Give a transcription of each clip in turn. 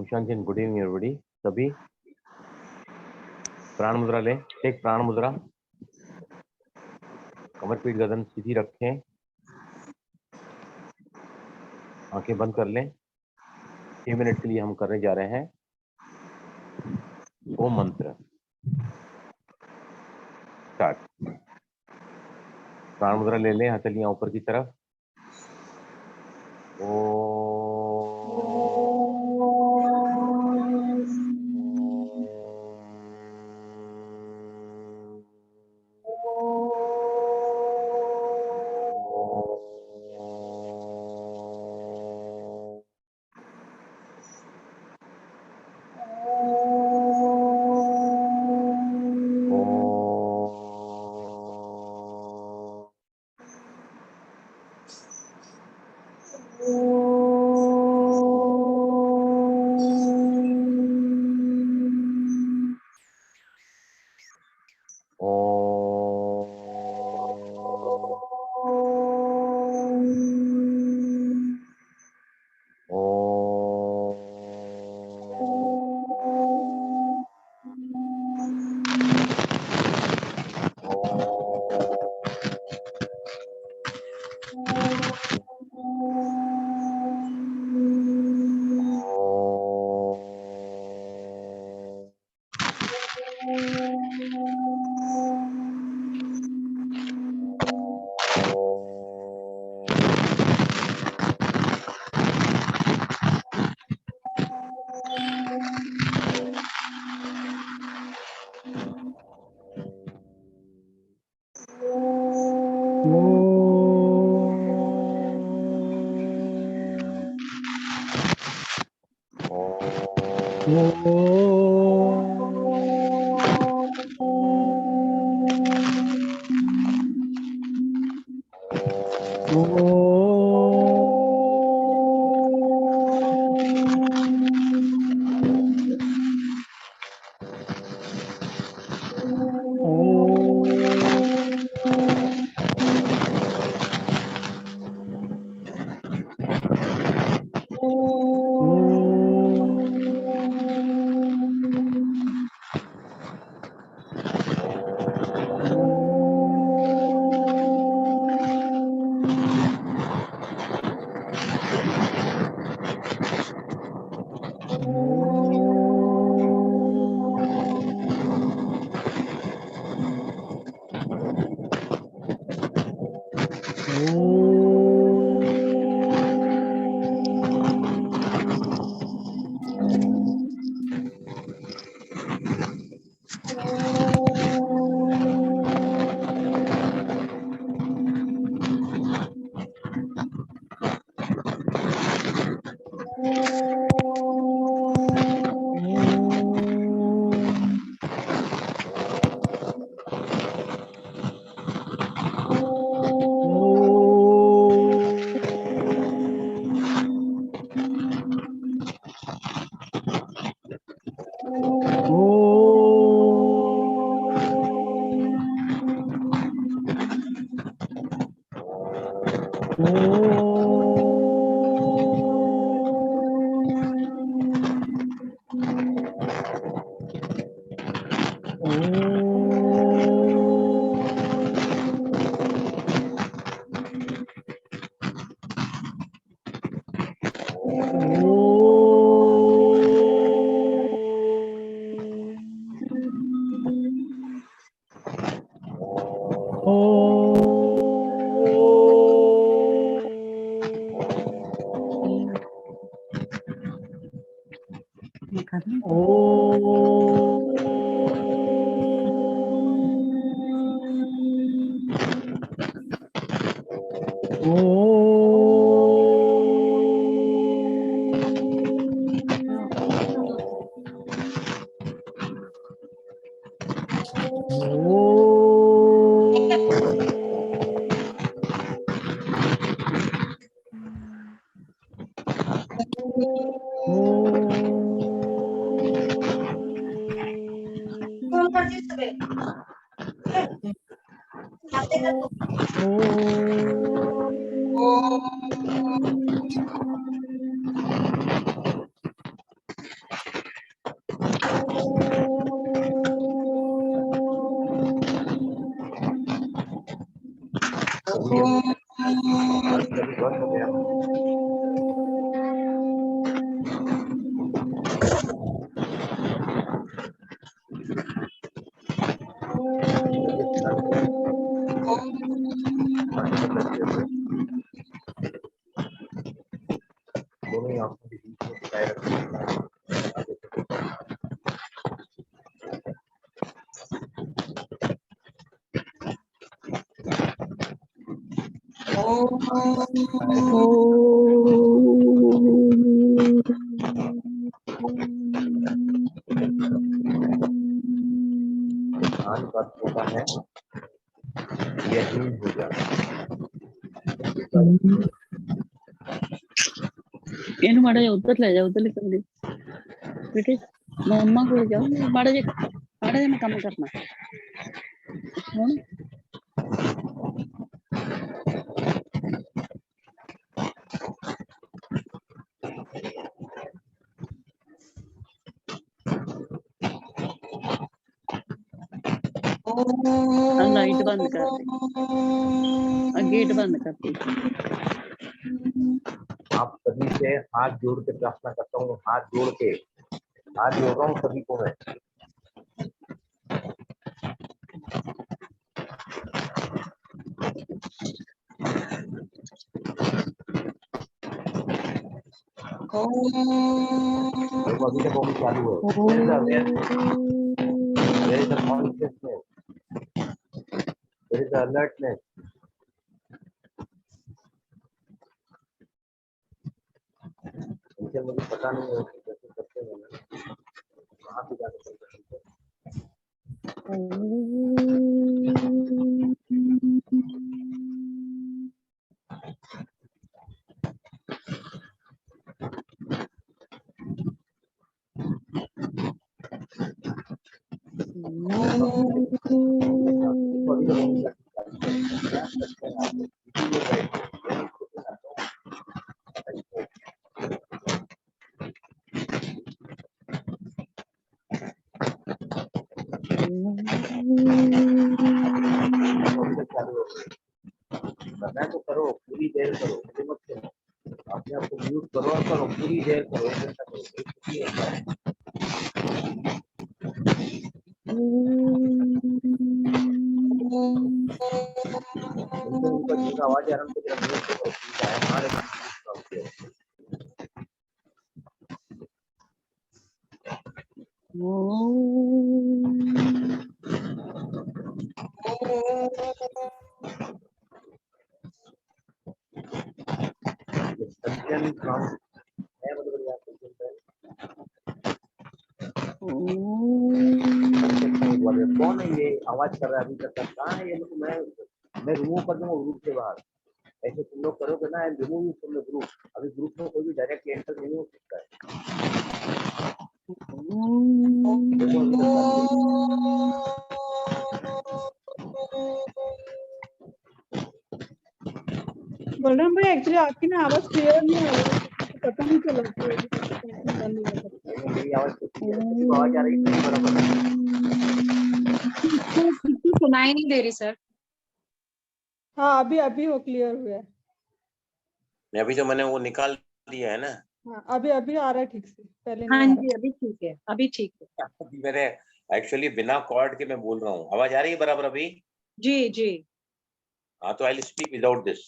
Shanjan, good evening everybody. सभी प्राण मुद्रा लें। टेक प्राण मुद्रा। कमर पीठ गर्दन सीधी रखें, आंखें बंद कर लें। 6 मिनट के लिए हम करने जा रहे हैं ओम मंत्र। स्टार्ट। प्राण मुद्रा ले लें, हथेलियां ऊपर की तरफ। हो गया। दोनों ही आंखों के बीच में टिकाए रखना है। ध्यान का होता है यही हो जाता ಏನು ಮಾಡ ಉತ್ತರ್ಲೆ ಉತ್ತರ್ಲೆ ಕಮ್ಮಿ बेटे मम्मा को ले जाओ माड़ा जे मैं काम करना सुन लाइट बंद कर दे गेट बंद कर दे। आप सभी से हाथ जोड़ के प्रार्थना करता हूँ, हाथ जोड़ रहा हूँ सभी को मैं। अभी तक वो भी चालू है। There is a consciousness, there is a alertness. मुझे पता नहीं है कैसे करते हैं ना, वहाँ पे जाकर करते हैं। करना है तो करो, पूरी देर करो, मत करो, अपने आप को म्यूट करो और करो, पूरी देर करो, 1 घंटा करो, उनके ऊपर जिनका आवाज आराम से म्यूट करो, हमारे कौन है ये आवाज कर रहा है अभी तक? कहाँ है ये लोग? मैं रिमूव कर दूंगा ग्रुप से बाहर। ऐसे तुम लोग करोगे ना, रिमूव फ्रॉम द ग्रुप। अभी ग्रुप में कोई भी डायरेक्ट एंटर नहीं हो सकता है। बलराम भाई एक्चुअली आपकी ना आवाज क्लियर नहीं आ रही है, पता नहीं चला मेरी आवाज आ रही है बराबर? सुनाई नहीं दे रही सर। हाँ अभी वो क्लियर हुआ है। अभी तो मैंने वो निकाल दिया है ना। हाँ अभी आ रहा है ठीक से, पहले नहीं हाँ आ जी अभी ठीक है, अभी ठीक है। अभी मैंने एक्चुअली बिना कॉर्ड के मैं बोल रहा हूँ। आवाज आ रही है बराबर अभी? जी जी। हाँ तो I will speak without this.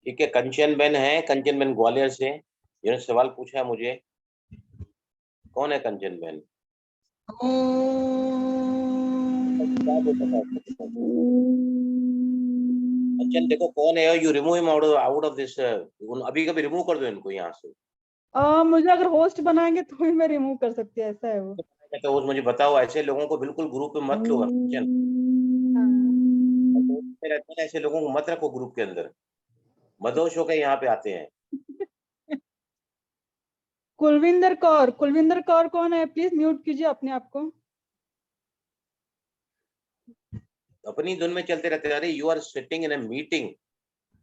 ठीक है, कंचन बेन है, कंचन बेन ग्वालियर से, जिन्होंने सवाल पूछा है मुझे। कौन है कंचन बेन? कंचन देखो कौन है, you remove him out of this. अभी कभी रिमूव कर दो इनको यहाँ से। मुझे अगर होस्ट बनाएंगे तो ही मैं रिमूव कर सकती है, ऐसा है वो। तो उस मुझे बताओ, ऐसे लोगों को बिल्कुल ग्रुप में मत लो। कंचन रहते हैं, ऐसे लोगों को मत रखो ग्रुप के अंदर। मदोश होकर यहाँ पे आते हैं। कुलविंदर कौर कौन है? प्लीज म्यूट कीजिए अपने आप को। अपनी धुन में चलते रहते हैं। अरे you are sitting in a meeting,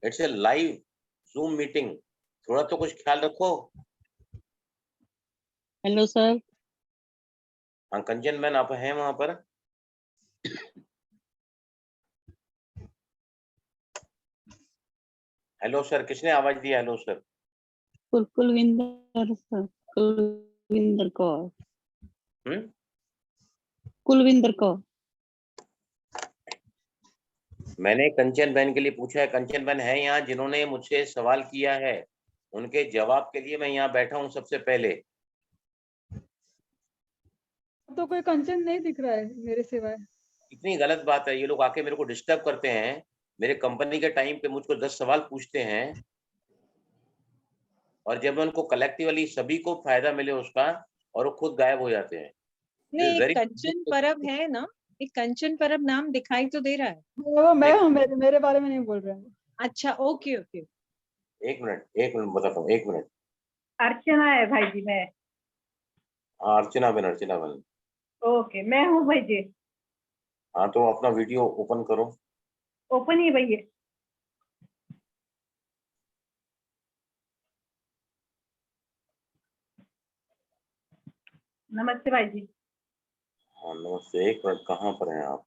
it's a live Zoom meeting, थोड़ा तो कुछ ख्याल रखो। Hello sir. हाँ कंचन मैन आप हैं वहां पर? हेलो सर, किसने आवाज दी? Hello sir. Kulwinder sir, Kulwinder Kaur, हम्म, कुलविंदर कौर। मैंने कंचन बहन के लिए पूछा है। कंचन बहन है यहाँ जिन्होंने मुझसे सवाल किया है, उनके जवाब के लिए मैं यहाँ बैठा हूँ सबसे पहले। तो कोई कंचन नहीं दिख रहा है मेरे सिवाय। इतनी गलत बात है, ये लोग आके मेरे को डिस्टर्ब करते हैं, मेरे कंपनी के टाइम पे मुझको 10 सवाल पूछते हैं, और जब मैं उनको कलेक्टिवली सभी को फायदा मिले उसका, और वो खुद गायब हो जाते हैं। नहीं, वेरी कंचन परब है ना, एक कंचन परब नाम दिखाई तो दे रहा है। वो मैं हूँ, मेरे बारे में नहीं बोल रहे हैं। अच्छा, ओके ओके। एक मिनट बताता हूँ, 1 मिनट। अर्चना है भाई जी। मैं हाँ, अर्चना बहन। ओके, मैं हूँ भाई जी। हाँ, तो अपना वीडियो ओपन करो। ओपन ही भैया। नमस्ते भाई जी। हाँ नमस्ते। 1 मिनट, कहाँ पर हैं आप?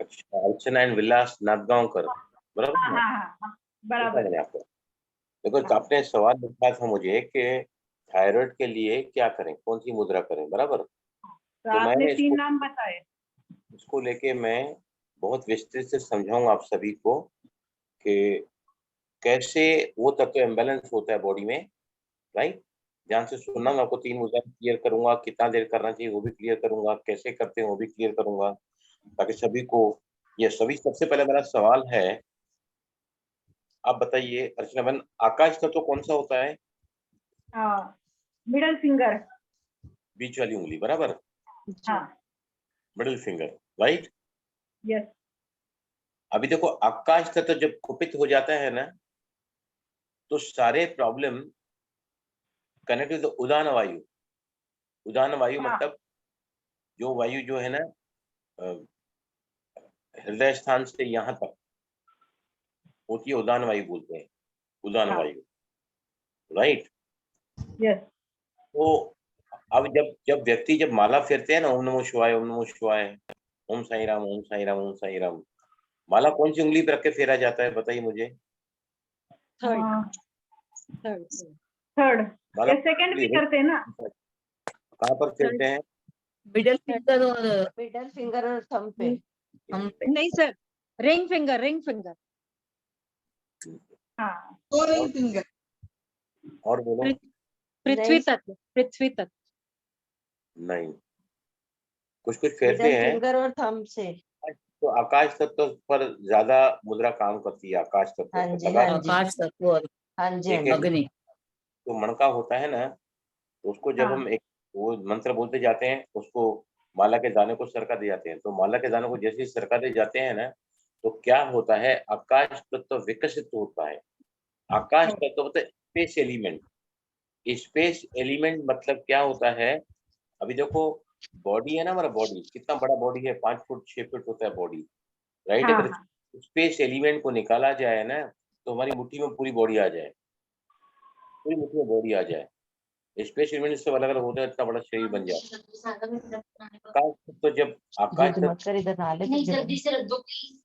अच्छा, अर्चना एंड विलास नाथगांवकर, बराबर हाँ ना? हाँ हाँ हाँ, देखा बराबर। मैंने आपको। देखो, हाँ। आपने सवाल पूछा था मुझे कि थायराइड के लिए क्या करें, कौन सी मुद्रा करें, बराबर? तो तो आपने मैंने 3 नाम बताए। इसको लेके मैं बहुत विस्तृत से समझाऊंगा आप सभी को कि कैसे वो तत्व इम्बैलेंस होता है बॉडी में, राइट? ध्यान से सुनना, मैं आपको 3 मुद्रा क्लियर करूंगा, कितना देर करना चाहिए वो भी क्लियर करूंगा, कैसे करते हैं वो भी क्लियर करूंगा, ताकि सभी को ये सभी। सबसे पहले मेरा सवाल है, आप बताइए अर्चना बहन, आकाश तत्व कौन सा होता है? Middle finger. बीच वाली उंगली, बराबर? हाँ। Middle finger, right? यस। अभी देखो, आकाश तत्व जब कुपित हो जाता है ना, तो सारे प्रॉब्लम कनेक्ट विद उदान वायु। उदान वायु हाँ। मतलब जो वायु जो है ना, अ, हृदय स्थान से यहाँ तक होती है, उदान वायु बोलते हैं, उदान हाँ। वायु, राइट? यस। तो अब जब जब व्यक्ति जब माला फेरते हैं ना, ओम नमो शिवाय, ओम नमो शिवाय, ओम साई राम, ओम साई राम, ओम साई राम, माला कौन सी उंगली पर रख के फेरा जाता है, बताइए मुझे। थर्ड। थर्ड माला या सेकंड भी करते हैं ना। कहाँ पर फेरते हैं? मिडल फिंगर और थंब पे। हम नहीं सर, रिंग फिंगर। हाँ। फिंगर और बोलो। पृथ्वी तत्व। नहीं, कुछ फेरते मिडल हैं। फिंगर और थंब से। तो आकाश तत्व पर ज्यादा मुद्रा काम करती है, आकाश तत्व हाँ पर जी, लगा। हाँ जी, आकाश तत्व और हाँ जी, हाँ जी। एक अग्नि। जो मणका होता है ना, तो उसको जब हाँ। हम एक वो मंत्र बोलते जाते हैं, उसको माला के दाने को सरकाते जाते हैं, तो माला के दानों को जैसे ही सरकाते जाते हैं ना, तो क्या होता है, आकाश तत्व विकसित होता है। आकाश तत्व मतलब स्पेस एलिमेंट। स्पेस एलिमेंट मतलब क्या होता है? अभी देखो, बॉडी है ना, हमारा बॉडी कितना बड़ा बॉडी है, 5 फुट 6 फुट होता है बॉडी, राइट? हाँ। अगर स्पेस एलिमेंट को निकाला जाए ना, तो हमारी मुट्ठी में पूरी बॉडी आ जाए, पूरी मुट्ठी में बॉडी आ जाए। स्पेस एलिमेंट सब अलग अलग होते हैं, इतना बड़ा शरीर बन जाए। आकाश तत्व जब आकाश जिद मत तत्व, कर, इधर नाले नहीं, जल्दी से रख दो प्लीज।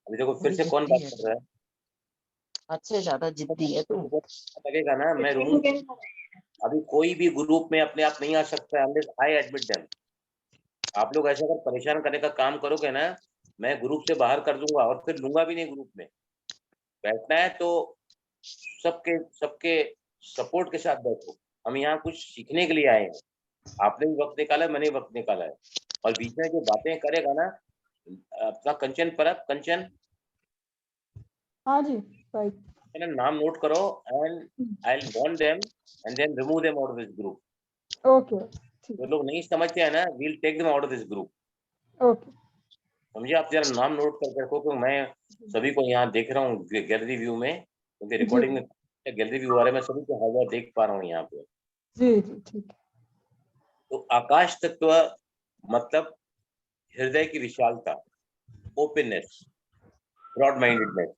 अभी देखो फिर से कौन बात कर रहा है? अच्छे, ज्यादा जिद्दी है तू। लगेगा ना मैं रूम, अभी कोई भी ग्रुप में अपने आप नहीं आ सकता है, आई एडमिट देम। आप लोग ऐसा अगर परेशान करने का काम करोगे ना, मैं ग्रुप से बाहर कर दूंगा, और फिर लूंगा भी नहीं ग्रुप में। बैठना है तो सबके सबके सपोर्ट के साथ बैठो। हम यहाँ कुछ सीखने के लिए आए हैं, आपने भी वक्त निकाला है, मैंने भी वक्त निकाला है, और बीच में जो बातें करेगा ना अपना कंचन परब, कंचन हाँ जी राइट। नाम नोट करो, and I want them and then remove them out of this group. Okay ठीक जो लोग नहीं समझते हैं ना, we'll take them out of this group. है। ओके समझिए, आप जरा नाम नोट करके रखो, क्योंकि मैं सभी को यहाँ देख रहा हूँ गैलरी व्यू में, क्योंकि रिकॉर्डिंग में गैलरी व्यू आ रहा है, मैं सभी को हाजिर देख पा रहा हूँ यहाँ पे। जी जी ठीक है। तो आकाश तत्व मतलब हृदय की विशालता, ओपननेस, ब्रॉड माइंडेडनेस,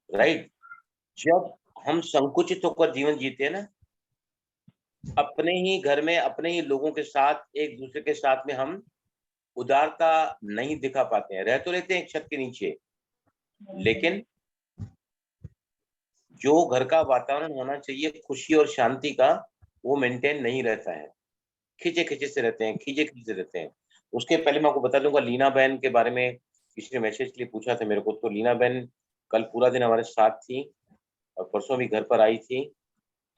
राइट? जब हम संकुचित होकर जीवन जीते हैं ना, अपने ही घर में अपने ही लोगों के साथ, एक दूसरे के साथ में हम उदारता नहीं दिखा पाते हैं। रह तो लेते हैं एक छत के नीचे, लेकिन जो घर का वातावरण होना चाहिए खुशी और शांति का, वो मेंटेन नहीं रहता है। खींचे खींचे से रहते हैं, खींचे खींचे से रहते हैं। उसके पहले मैं आपको बता दूंगा लीना बहन के बारे में, किसी ने मैसेज के लिए पूछा था मेरे को, तो लीना बहन कल पूरा दिन हमारे साथ थी और परसों भी घर पर आई थी।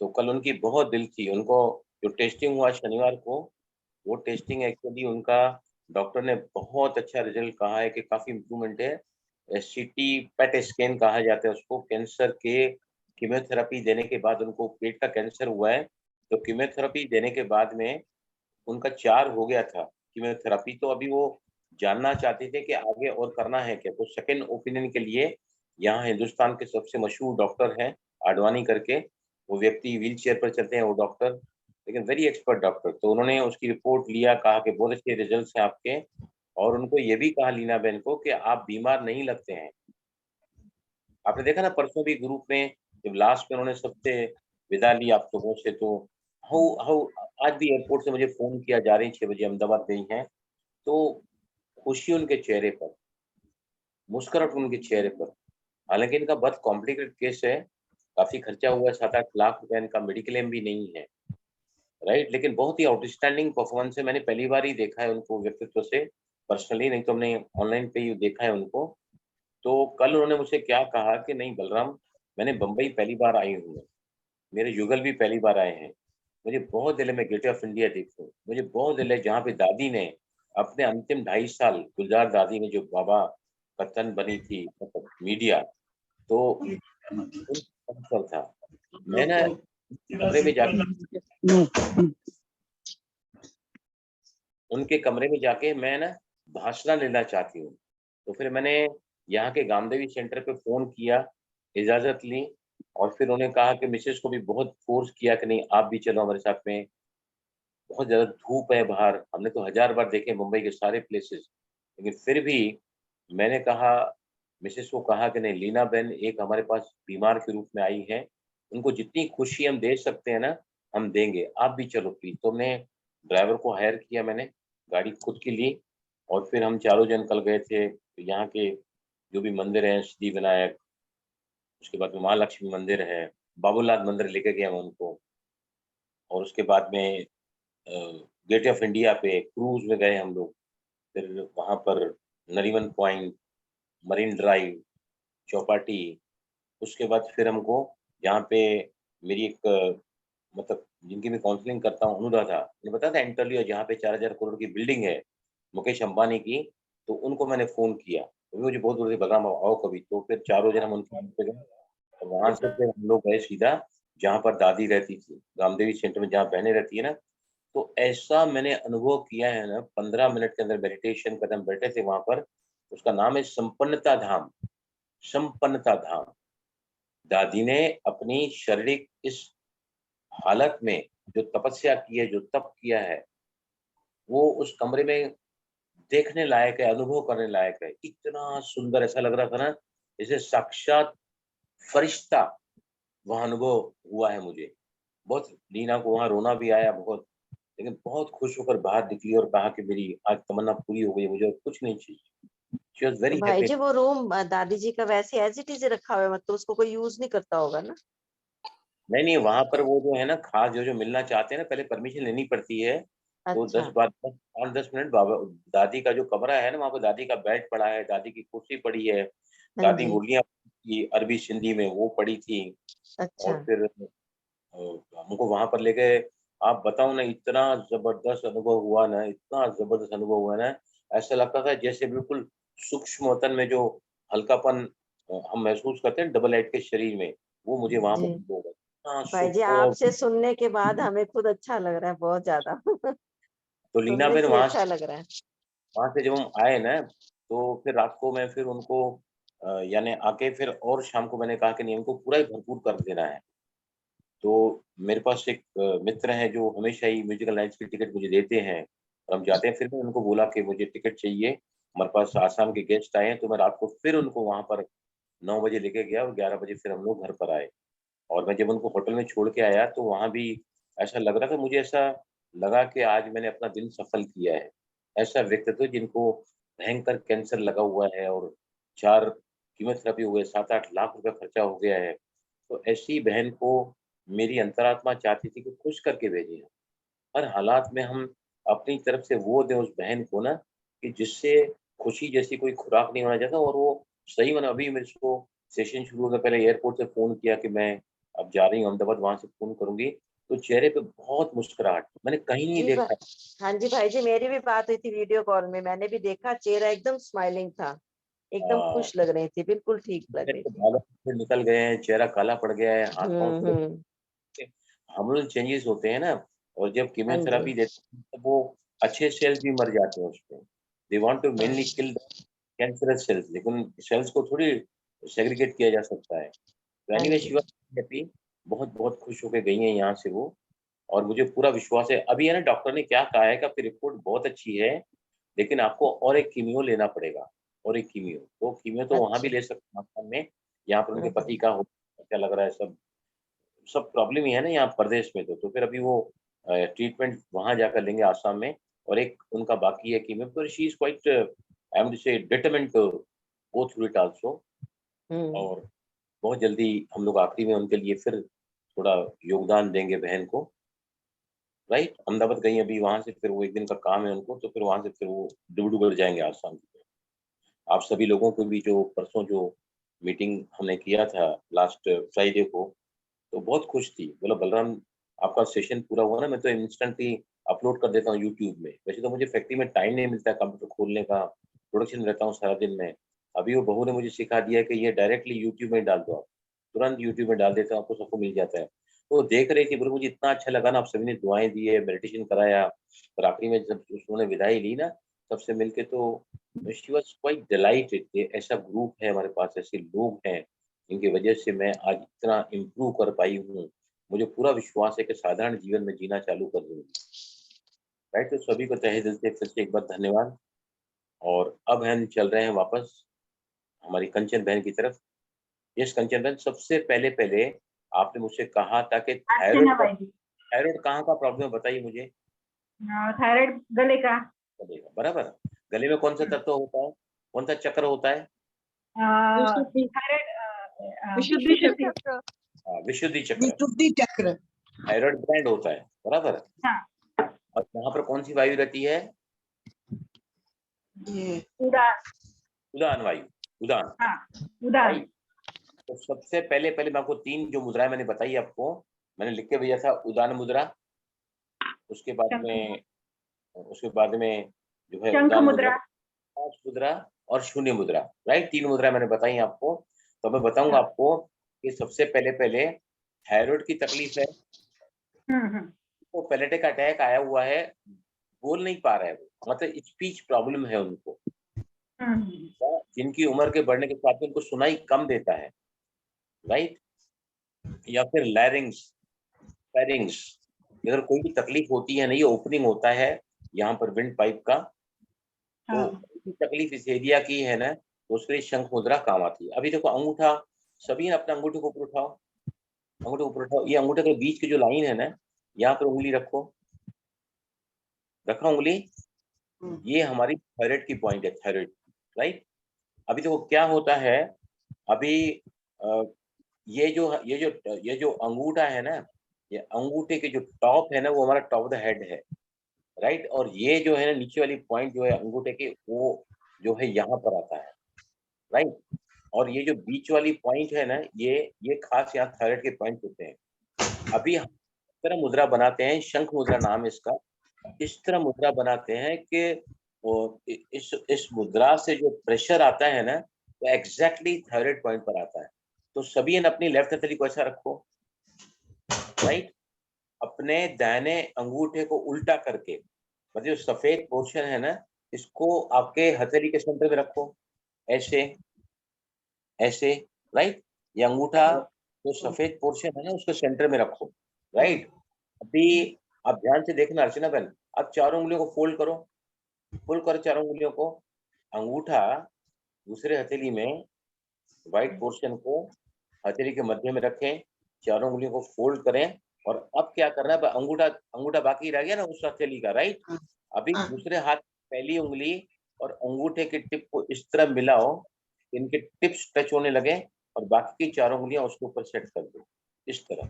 तो कल उनकी बहुत दिल थी, उनको जो टेस्टिंग हुआ शनिवार को, वो टेस्टिंग एक्चुअली उनका डॉक्टर ने बहुत अच्छा रिजल्ट कहा है कि काफी इम्प्रूवमेंट है। एससीटी पेट स्कैन कहा जाता है उसको, कैंसर के कीमोथेरेपी देने के बाद उनको पेट का कैंसर हुआ है, तो कीमोथेरेपी देने के बाद में उनका 4 हो गया था कीमोथेरेपी। तो अभी वो जानना चाहते थे कि आगे और करना है क्या, तो सेकंड ओपिनियन के लिए यहाँ हिंदुस्तान के सबसे मशहूर डॉक्टर हैं आडवाणी करके, वो व्यक्ति व्हील चेयर पर चलते हैं वो डॉक्टर, लेकिन वेरी एक्सपर्ट डॉक्टर। तो उन्होंने उसकी रिपोर्ट लिया, कहा कि बहुत अच्छे रिजल्ट हैं आपके, और उनको ये भी कहा लीना बहन को कि आप बीमार नहीं लगते हैं। आपने देखा ना परसों भी ग्रुप में जब लास्ट में उन्होंने सबसे विदा ली आप लोगों से, तो हाउ हाउ आज भी एयरपोर्ट से मुझे फोन किया, जा रही 6 बजे अहमदाबाद गई हैं, तो खुशी उनके चेहरे पर, मुस्कुराहट उनके चेहरे पर। हालांकि इनका बहुत कॉम्प्लिकेटेड केस है, काफी खर्चा हुआ है, 7-8 लाख रुपए इनका मेडिक्लेम क्लेम भी नहीं है, राइट। लेकिन बहुत ही आउटस्टैंडिंग परफॉर्मेंस है, मैंने पहली बार ही देखा है उनको व्यक्तित्व से, पर्सनली नहीं तो हमने ऑनलाइन पे ही देखा है उनको। तो कल उन्होंने मुझसे क्या कहा कि नहीं बलराम, मैंने बम्बई पहली बार आई हूँ, मेरे युगल भी पहली बार आए हैं, मुझे बहुत दिल है मैं गेट ऑफ इंडिया देखूं, मुझे बहुत दिल है जहाँ पे दादी ने अपने अंतिम 2.5 साल, गुलजार दादी ने जो बाबा का तन बनी थी, मतलब मीडिया, तो उनका अवसर था। मैं ना कमरे में जाके, उनके कमरे में जाके मैं ना भाषण लेना चाहती हूँ। तो फिर मैंने यहाँ के गामदेवी सेंटर पे फोन किया, इजाजत ली, और फिर उन्होंने कहा कि मिसेस को भी बहुत फोर्स किया कि नहीं आप भी चलो हमारे साथ में, बहुत ज्यादा धूप है बाहर, हमने तो 1000 बार देखे मुंबई के सारे प्लेसेस, लेकिन फिर भी मैंने कहा, मिसेस को कहा कि नहीं लीना बहन एक हमारे पास बीमार के रूप में आई है, उनको जितनी खुशी हम दे सकते हैं ना हम देंगे, आप भी चलो प्लीज। तो हमने ड्राइवर को हायर किया, मैंने गाड़ी खुद की ली, और फिर हम चारों जन कल गए थे यहाँ के जो भी मंदिर हैं, सिद्धि विनायक, उसके बाद में महालक्ष्मी मंदिर है, बाबूलाल मंदिर लेके गए हम उनको, और उसके बाद में गेट ऑफ इंडिया पे क्रूज में गए हम लोग, फिर वहाँ पर Nariman point, marine drive, Chowpatty, उसके बाद फिर हमको यहाँ पे मेरी एक मतलब जिनकी मैं काउंसलिंग करता हूँ अनुराधा ने बताया था इंटरव्यू, जहाँ पे 4,000 करोड़ की बिल्डिंग है मुकेश अंबानी की, तो उनको मैंने फोन किया, तो मुझे बहुत दूर से बलराम आओ कभी, तो फिर चारों जन हम उनके यहाँ पे गए, और वहां से फिर हम लोग गए सीधा जहाँ पर दादी रहती थी, रामदेवी सेंटर में जहाँ बहनें रहती है ना। तो ऐसा मैंने अनुभव किया है ना, 15 मिनट के अंदर मेडिटेशन करके हम बैठे थे वहां पर, उसका नाम है संपन्नता धाम, संपन्नता धाम। दादी ने अपनी शारीरिक इस हालत में जो तपस्या की है, जो तप किया है, वो उस कमरे में देखने लायक है, अनुभव करने लायक है। इतना सुंदर ऐसा लग रहा था ना जैसे साक्षात फरिश्ता वहां अनुभव हुआ है मुझे। बहुत लीना को वहां रोना भी आया बहुत, लेकिन बहुत खुश होकर बाहर निकली और कहा कि मेरी आज तमन्ना पूरी हो गई, मुझे और कुछ नहीं चाहिए। शी वाज तो वेरी भाई हैप्पी। जी वो रूम दादी जी का वैसे एज इट इज रखा हुआ है, मतलब उसको कोई यूज नहीं करता होगा ना? नहीं नहीं, वहां पर वो जो है ना खास जो जो मिलना चाहते हैं ना, पहले परमिशन लेनी पड़ती है। तो अच्छा। 5-10 मिनट बाबा दादी का जो कमरा है ना, वहाँ पर दादी का बेड पड़ा है, दादी की कुर्सी पड़ी है, हाँ दादी जी। मुर्गियां की अरबी सिंधी में वो पड़ी थी। अच्छा। और फिर हमको वहां पर ले गए। आप बताओ ना, इतना जबरदस्त अनुभव हुआ ना, इतना जबरदस्त अनुभव हुआ ना, ऐसा लगता था जैसे बिल्कुल सूक्ष्म वतन में जो हल्कापन हम महसूस करते हैं डबल एड के शरीर में, वो मुझे वहां पर जी अनुभव हुआ। इतना भाई जी, सुपर। आपसे सुनने के बाद हमें खुद अच्छा लग रहा है बहुत ज्यादा। तो लीना सुनने फिर से ही अच्छा लग रहा है। वहां से जब हम आए ना, तो फिर रात को मैं फिर उनको यानी आके फिर और शाम को मैंने कहा कि नहीं उनको पूरा ही भरपूर कर देना है। तो मेरे पास एक मित्र हैं जो हमेशा ही म्यूजिकल नाइट्स की टिकट मुझे देते हैं, और हम जाते हैं। फिर मैं उनको बोला कि मुझे टिकट चाहिए, हमारे पास आसाम के गेस्ट आए हैं, तो मैं रात को फिर उनको वहां पर 9 बजे लेके गया, और 11 बजे फिर हम लोग घर पर आए। और मैं जब उनको होटल में छोड़ के आया तो वहां भी ऐसा लग रहा था, मुझे ऐसा लगा कि आज मैंने अपना दिन सफल किया है। ऐसा व्यक्तित्व जिनको भयंकर कैंसर लगा हुआ है, और 4 कीमोथेरेपी हो गए, 7-8 लाख रुपए खर्चा हो गया है, तो ऐसी बहन को मेरी अंतरात्मा चाहती थी कि खुश करके भेजें। हर हालात में हम अपनी तरफ से वो दें उस बहन को ना, कि जिससे खुशी जैसी कोई खुराक नहीं होना चाहता। और वो सही में अभी मेरे को सेशन शुरू होने से पहले एयरपोर्ट से फ़ोन किया कि मैं अब जा रही हूँ अहमदाबाद, वहाँ से फ़ोन करूँगी। तो चेहरे पे बहुत मुस्कुराहट, मैंने कहीं नहीं जी देखा। हाँ जी भाई जी, मेरी भी बात हुई थी वीडियो कॉल में, मैंने भी देखा चेहरा एकदम स्माइलिंग था, एकदम हाँ, खुश लग रही थी, बिल्कुल ठीक लग चेहरे रही पे थी। बाल फिर निकल गए हैं, चेहरा काला पड़ गया है, हाथ-पाँव फूले, हम्म। हार्मोनल चेंजेस होते हैं ना। और जब हाँ जी। कीमोथेरेपी देते हैं तो वो अच्छे सेल्स भी मर जाते हैं उसपे। They want to mainly kill the cancerous cells, लेकिन सेल्स को थोड़ी सेग्रीगेट किया जा सकता है। तो हाँ एनीवे जी। शी वाज़ हैप्पी, बहुत-बहुत खुश होके गई हैं यहाँ से वो। और मुझे पूरा विश्वास है, अभी है ना डॉक्टर ने क्या कहा है कि आपकी रिपोर्ट बहुत अच्छी है, लेकिन आपको और एक कीमो लेना पड़ेगा, और एक कीमो। तो कीमो तो वहाँ भी अच्छा। ले सकते हैं आसाम में, यहाँ पर उनके पति हम्म। का हो क्या लग रहा है, सब सब प्रॉब्लम ही है ना यहाँ प्रदेश में। तो फिर अभी वो ट्रीटमेंट वहाँ जाकर लेंगे आसाम में। और एक उनका बाकी है कीमो, पर she is quite I am to say determined to go through it also. हम्म। और बहुत जल्दी हम लोग आखिरी में उनके लिए फिर थोड़ा योगदान देंगे बहन को, राइट? अहमदाबाद गई अभी, वहाँ से फिर वो 1 दिन का काम है उनको, तो फिर वहाँ से फिर वो डिब्रूगढ़ जाएँगे आसाम की तरफ। आप सभी लोगों को भी जो परसों जो मीटिंग हमने किया था लास्ट फ्राइडे को, तो बहुत खुश थी। बोला बलराम आपका सेशन पूरा हुआ ना, मैं तो इंस्टेंटली अपलोड कर देता हूँ यूट्यूब में। वैसे तो मुझे फैक्ट्री में टाइम नहीं मिलता है कंप्यूटर खोलने का, प्रोडक्शन में रहता हूँ सारा दिन मैं। अभी वो बहू ने मुझे सिखा दिया है कि ये डायरेक्टली यूट्यूब में डाल दो आप। तुरंत यूट्यूब में डाल देता हूँ, आपको सबको मिल जाता है। तो देख रही थी, बोले मुझे इतना अच्छा लगा ना, आप सभी ने दुआएँ दी है, मेडिटेशन कराया, और आखिरी में जब उन्होंने विदाई ली ना सबसे मिलके, तो शी वाज़ क्वाइट डिलाइटेड कि ऐसा ग्रुप है हमारे पास, ऐसे लोग हैं, जिनकी वजह से मैं आज इतना इम्प्रूव कर पाई हूँ। मुझे पूरा विश्वास है कि साधारण जीवन में जीना चालू कर दूँगी। राइट? तो सभी को तहे दिल से फिर से एक बार धन्यवाद। और अब हम चल रहे हैं वापस हमारी कंचन बहन की तरफ। यस कंचन बहन, सबसे पहले आपने मुझसे कहा था कि अर्चना बाई जी, थायराइड कहाँ का प्रॉब्लम है बताइए मुझे? थायराइड गले का, गले का, बराबर। गले में कौन-सा तत्व होता है? कौन-सा चक्र होता है? विशुद्धि थायराइड विशुद्धि विशुद्धि, चक्र। विशुद्धि चक्र। विशुद्धि चक्र। थायराइड ग्लैंड होता है, बराबर। हाँ, और वहाँ पर कौन-सी वायु रहती है? ये उदान, उदान वायु, उदान, हाँ, उदान, राइट? तो सबसे पहले मैं आपको 3 जो मुद्राएँ मैंने बताई आपको, मैंने लिख के भेजा था। उदान मुद्रा, उसके बाद में जो है शंख उदान मुद्रा, मुद्रा, पाँच मुद्रा और शून्य मुद्रा, राइट? 3 मुद्रा मैंने बताई आपको। तो मैं बताऊँगा हाँ, आपको कि सबसे पहले थायराइड की तकलीफ है, हम्म, वो पैलेटिक अटैक आया हुआ है, बोल नहीं पा रहे हैं वो, मतलब स्पीच प्रॉब्लम है उनको। जिनकी उम्र के बढ़ने के साथ में उनको सुनाई कम देता है, राइट? या फिर लैरिंग्स, फेरिंग्स, अगर कोई भी तकलीफ होती है ना, ये ओपनिंग होता है यहाँ पर विंड पाइप का, तो हाँ, कोई भी तकलीफ इस एरिया की है ना, तो उसके लिए शंख मुद्रा काम आती है। अभी देखो अंगूठा, सभी ने अपना अंगूठे को ऊपर उठाओ, अंगूठे को ऊपर उठाओ। ये अंगूठे के बीच की जो लाइन है ना, यहाँ पर उंगली रखो, रखा उंगली, ये हमारी थायराइड की पॉइंट है, थायराइड, राइट? अभी देखो क्या होता है, अभी अ, ये जो अंगूठा है ना, ये अंगूठे के जो टॉप है ना, वो हमारा टॉप ऑफ द हेड है, राइट? और ये जो है ना नीचे वाली पॉइंट जो है अंगूठे की, वो जो है यहाँ पर आता है, राइट? और ये जो बीच वाली पॉइंट है ना, ये खास यहाँ थायराइड के पॉइंट होते हैं। अभी हम इस तरह मुद्रा बनाते हैं, शंख मुद्रा नाम है इसका। इस तरह मुद्रा बनाते हैं कि वो इस मुद्रा से जो प्रेशर आता है ना, वो एग्जैक्टली थायराइड पॉइंट पर आता है। तो सभी ने अपनी लेफ्ट हथेली को ऐसा रखो, राइट? अपने दाहिने अंगूठे को उल्टा करके, मतलब जो सफेद पोर्शन है ना, इसको आपके हथेली के सेंटर में रखो, ऐसे ऐसे, राइट? ये अंगूठा जो सफेद पोर्शन है ना, उसके सेंटर में रखो, राइट? अभी आप ध्यान से देखना अर्चना बहन, अब चारों उंगलियों को फोल्ड करो चारों उंगलियों को। अंगूठा दूसरे हथेली में, व्हाइट पोर्शन को हथेली के मध्य में रखें, चारों उंगलियों को फोल्ड करें। और अब क्या करना है, अंगूठा अंगूठा बाकी रह गया ना उस हथेली का, राइट? अभी दूसरे हाथ पहली उंगली और अंगूठे के टिप को इस तरह मिलाओ, इनके टिप्स टच होने लगे, और बाकी की 4 उंगलियां उसके ऊपर सेट कर दो इस तरह।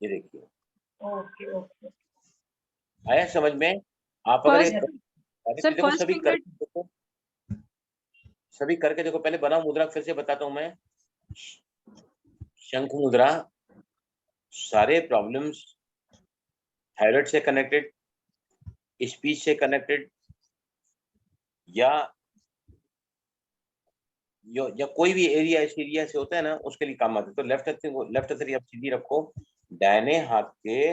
ये देखिए, ओके ओके आया समझ में? आप अगर First- सर देखो फर्स्ट सभी फिंगर करके देखो, सभी करके देखो। पहले बनाओ मुद्रा, फिर से बताता हूं मैं। शंख मुद्रा, सारे प्रॉब्लम्स थायराइड से कनेक्टेड, स्पीच से कनेक्टेड, या कोई भी एरिया इस एरिया से होता है ना, उसके लिए काम आते हैं। तो लेफ्ट हाथ आप सीधी रखो, दाहिने हाथ के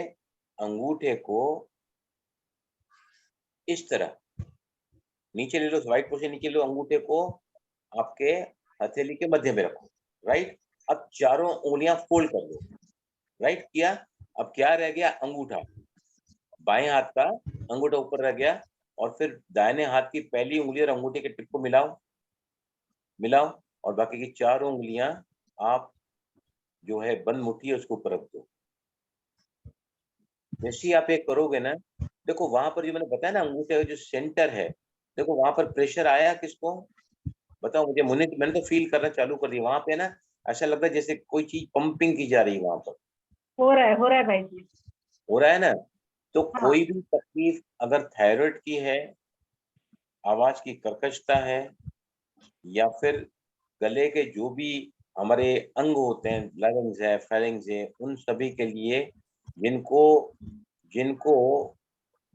अंगूठे को इस तरह नीचे ले लो, व्हाइट पोर्शन नीचे लो, अंगूठे को आपके हथेली के मध्य में रखो, राइट। अब चारों उंगलियां फोल्ड कर दो, राइट किया। अब क्या रह गया? अंगूठा, बाएं हाथ का अंगूठा ऊपर रह गया, और फिर दाहिने हाथ की पहली उंगली और अंगूठे के टिप को मिलाओ, और बाकी की 4 उंगलियां आप जो है बंद मुट्ठी है उसके ऊपर रख दो। जैसे ही आप ये करोगे ना, देखो वहां पर जो मैंने बताया ना, अंगूठे का जो सेंटर है, देखो वहां पर प्रेशर आया किसको? बताओ मुझे। मैंने तो फील करना चालू कर दिया वहां पे ना, ऐसा लग रहा है जैसे कोई चीज पंपिंग की जा रही है वहां पर। हो रहा है भाई जी। हो रहा है ना? तो हाँ। कोई भी तकलीफ अगर थायराइड की है, आवाज की कर्कशता है, या फिर गले के जो भी हमारे अंग होते हैं, लैरिंग्स है, फेरिंग्स है, उन सभी के लिए जिनको जिनको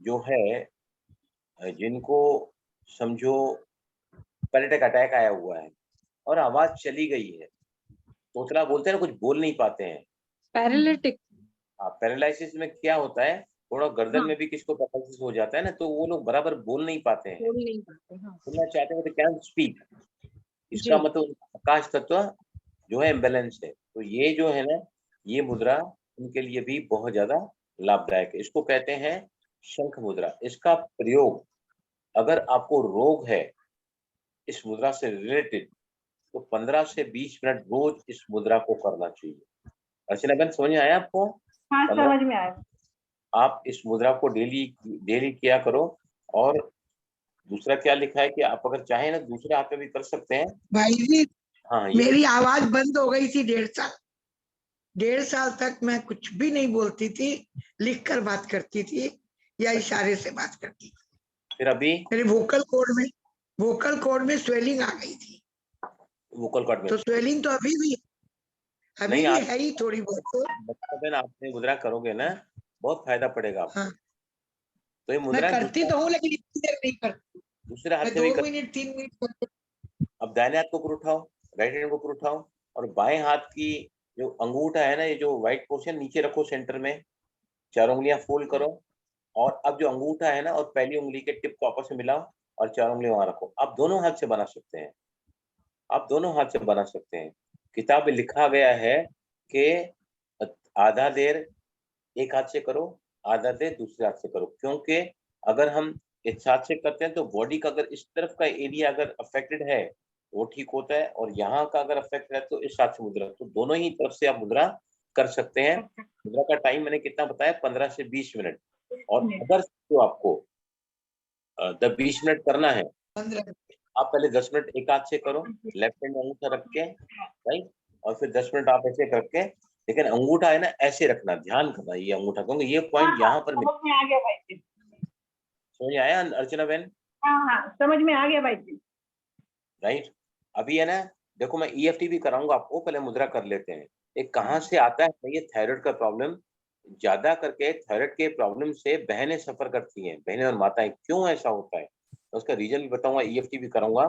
जो है जिनको समझो पैनिक अटैक आया हुआ है और आवाज चली गई है, तोतला बोलते हैं ना, कुछ बोल नहीं पाते हैं। पैरालिटिक। पैरालिसिस में क्या होता है, थोड़ा गर्दन हाँ। में भी किसको पैरालिसिस हो जाता है ना, तो वो लोग बराबर बोल नहीं पाते हैं, बोल नहीं पाते। हाँ सुनना चाहते हैं तो कैन स्पीक। इसका जी। मतलब आकाश तत्व जो है इम्बैलेंस है। तो ये जो है ना, ये मुद्रा उनके लिए भी बहुत ज्यादा लाभदायक है। इसको कहते हैं शंख मुद्रा। इसका प्रयोग अगर आपको रोग है इस मुद्रा से रिलेटेड, तो 15 से 20 मिनट रोज इस मुद्रा को करना चाहिए। अर्चना बहन, समझ में आया आपको? हाँ 15 समझ में आया। आप इस मुद्रा को डेली किया करो। और दूसरा क्या लिखा है कि आप अगर चाहें ना दूसरे हाथ में भी कर सकते हैं। भाई जी, हाँ, ये मेरी आवाज बंद हो गई थी 1.5 साल तक। मैं कुछ भी नहीं बोलती थी, लिख कर बात करती थी या इशारे से बात करती थी। फिर अभी मेरे वोकल कॉर्ड में स्वेलिंग आ गई थी। वोकल कॉर्ड में तो स्वेलिंग तो अभी भी नहीं आप है ही थोड़ी बहुत। बहन, आपने मुद्रा करोगे ना, बहुत फायदा पड़ेगा आपको। हाँ, तो ये मैं मुद्रा करती तो हूँ लेकिन इतनी देर नहीं करती। दूसरे हाथ मैं से भी 2 मिनट 3 मिनट करती। अब दाहिने हाथ को ऊपर उठाओ, राइट हैंड को ऊपर उठाओ, और बाएं हाथ की जो अंगूठा है ना, ये जो व्हाइट पोर्शन नीचे रखो सेंटर में, 4 उंगलियां फोल्ड करो, और अब जो अंगूठा है ना और पहली उंगली के टिप को आपस में मिलाओ, और 4 उंगली वहां रखो। आप दोनों हाथ से बना सकते हैं, आप दोनों हाथ से बना सकते हैं। किताब में लिखा गया है कि आधा देर एक हाथ से करो, आधा देर दूसरे हाथ से करो, क्योंकि अगर हम एक हाथ से करते हैं तो बॉडी का अगर इस तरफ का एरिया अगर अफेक्टेड है वो ठीक होता है, और यहाँ का अगर अफेक्ट है तो इस हाथ से मुद्रा, तो दोनों ही तरफ से आप मुद्रा कर सकते हैं। मुद्रा का टाइम मैंने कितना बताया, 15 से 20 मिनट। और अगर तो आपको 20 मिनट करना है, 15 आप पहले 10 मिनट एक हाथ से करो, लेफ्ट हैंड अंगूठा रख के, राइट, और फिर 10 मिनट आप ऐसे करके, लेकिन अंगूठा है ना ऐसे रखना, ध्यान करना ये अंगूठा, क्योंकि ये पॉइंट यहाँ पर समझ में आ गया भाई जी। समझ में आया अर्चना बहन? हाँ हाँ समझ में आ गया भाई जी। राइट। अभी है ना, देखो मैं EFT भी कराऊंगा आपको, पहले मुद्रा कर लेते हैं। एक कहाँ से आता है ये थायराइड का प्रॉब्लम? ज्यादा करके थायराइड के प्रॉब्लम से बहनें सफर करती हैं, बहनें और माताएं। क्यों ऐसा होता है तो उसका रीजन भी बताऊंगा, EFT भी कराऊंगा,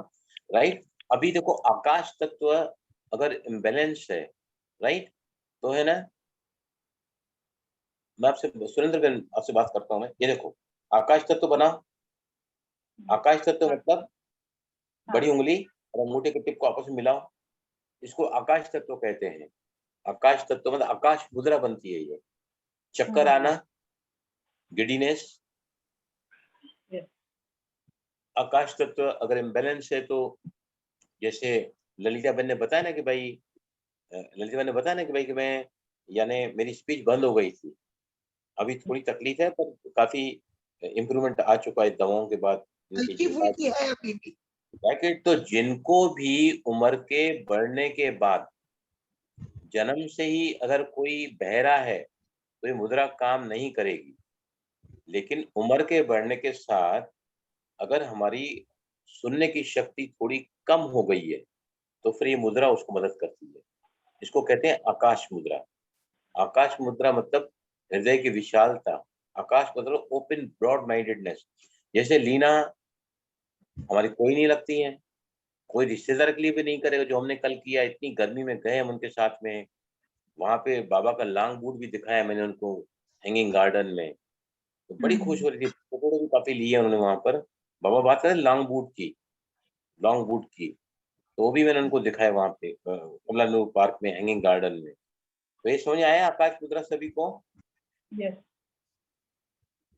राइट। अभी देखो आकाश तत्व अगर इम्बेलेंस है, राइट, तो है ना, मैं आपसे सुरेंद्र बहन आपसे बात करता हूँ मैं। ये देखो आकाश तत्व बना, आकाश तत्व मतलब बड़ी उंगली और अंगूठे के टिप को आपस में मिलाओ, इसको आकाश तत्व कहते हैं। आकाश तत्व मतलब आकाश मुद्रा बनती है ये। चक्कर आना, गिडीनेस, आकाश तत्व अगर इम्बेलेंस है तो जैसे ललिता बहन ने बताया ना कि भाई, कि मैं यानी मेरी स्पीच बंद हो गई थी, अभी थोड़ी तकलीफ है पर काफी इम्प्रूवमेंट आ चुका है दवाओं के बाद। हल्की फुल्की है अभी भी। तो जिनको भी उम्र के बढ़ने के बाद जन्म से ही अगर कोई बहरा है तो ये मुद्रा काम नहीं करेगी, लेकिन उम्र के बढ़ने के साथ अगर हमारी सुनने की शक्ति थोड़ी कम हो गई है तो फिर ये मुद्रा उसको मदद करती है। इसको कहते हैं आकाश मुद्रा। आकाश मुद्रा मतलब हृदय की विशालता। आकाश मतलब ओपन ब्रॉड माइंडेडनेस। जैसे लीना हमारी कोई नहीं लगती है, कोई रिश्तेदार के लिए भी नहीं करेगा जो हमने कल किया। इतनी गर्मी में गए हम उनके साथ में, वहां पे बाबा का लांग बूट भी दिखाया मैंने उनको हैंगिंग गार्डन में, तो बड़ी खुश हो रही थी। फोटो भी काफी लिए उन्होंने वहां पर। बाबा बात करें लॉन्ग बूट की, लॉन्ग बूट की, तो वो भी मैंने उनको दिखाया वहां पे कमला नेहरू पार्क में हैंगिंग गार्डन में। तो ये समझ आया आकाश मुद्रा सभी को, यस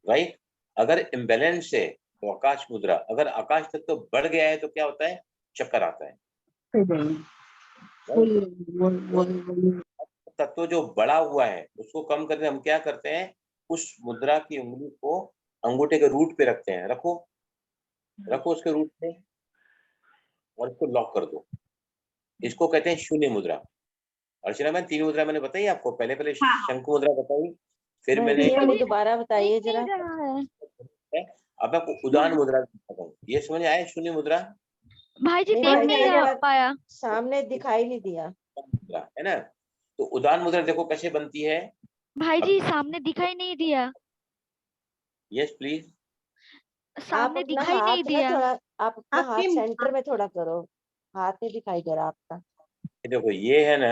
राइट। अगर इम्बेलेंस है तो आकाश मुद्रा, अगर आकाश तत्व तो बढ़ गया है तो क्या होता है, चक्कर आता है। तत्व जो बड़ा हुआ है उसको कम करने हम क्या करते हैं, उस मुद्रा की उंगली को अंगूठे के रूट पे रखते हैं। रखो रखो उसके रूट पे और इसको लॉक कर दो। इसको कहते हैं शून्य मुद्रा। अर्चना मैम 3 मुद्रा मैंने बताई आपको, पहले पहले शंकु मुद्रा बताई, फिर मैंने भैया मुझे दोबारा बताइए जरा। अब आपको उदान मुद्रा बताऊं। ये समझ आया शून्य मुद्रा? भाई जी नहीं, देख भाई नहीं जी, रहा जरा पाया। सामने दिखाई नहीं दिया। मुद्रा है ना। तो उदान मुद्रा देखो कैसे बनती है। भाई जी सामने दिखाई नहीं दिया, यस प्लीज। आप सामने अपना दिखाई नहीं हाथ ना दिया। थोड़ा, आप अपना हाथ आपकी सेंटर में थोड़ा करो। हाथ नहीं दिखाई दे रहा आपका। देखो ये है ना,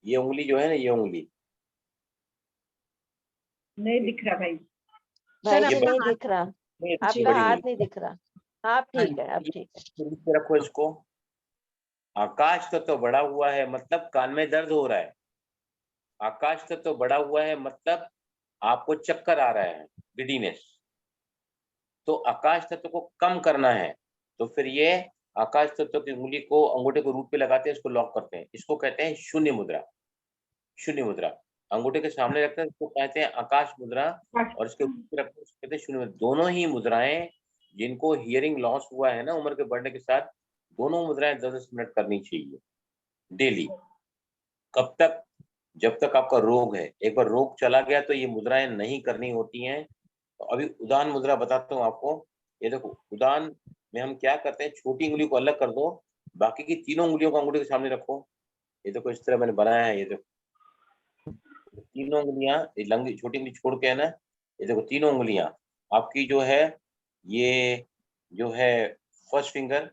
ये उंगली जो है ना, ये उंगली नहीं दिख रहा भाई। भाई ये जी नहीं दिख रहा, ये आपका बड़ी हाथ उंगली नहीं दिख रहा। आप ठीक है, अब ठीक है। रूट पे रखो इसको। आकाश तत्व तो बड़ा हुआ है मतलब कान में दर्द हो रहा है। आकाश तत्व तो बड़ा हुआ है मतलब आपको चक्कर आ रहा है, गिडीनेस। तो आकाश तत्व को कम करना है तो फिर ये आकाश तत्व की उंगली को अंगूठे को रूट पे लगाते हैं, इसको लॉक करते हैं। इसको कहते हैं शून्य मुद्रा। शून्य मुद्रा अंगूठे के सामने रखते हैं, इसको कहते हैं आकाश मुद्रा। और इसके रूट पे रखते हैं, इसको कहते हैं शून्य मुद्रा। दोनों ही मुद्राएं जिनको हियरिंग लॉस हुआ है ना उम्र के बढ़ने के साथ, दोनों मुद्राएं 10-10 मिनट करनी चाहिए डेली। कब तक, जब तक आपका रोग है। एक बार रोग चला गया तो ये मुद्राएं नहीं करनी होती हैं। तो अभी उदान मुद्रा बताता हूँ आपको। ये देखो उदान में हम क्या करते हैं, छोटी उंगली को अलग कर दो, बाकी की तीनों उंगलियों को अंगूठे के सामने रखो। ये देखो इस तरह मैंने बनाया है। ये देखो तीनों उंगलियां, ये लंगी छोटी उंगली छोड़ के है ना, ये देखो तीनों उंगलियां आपकी जो है, ये जो है फर्स्ट फिंगर,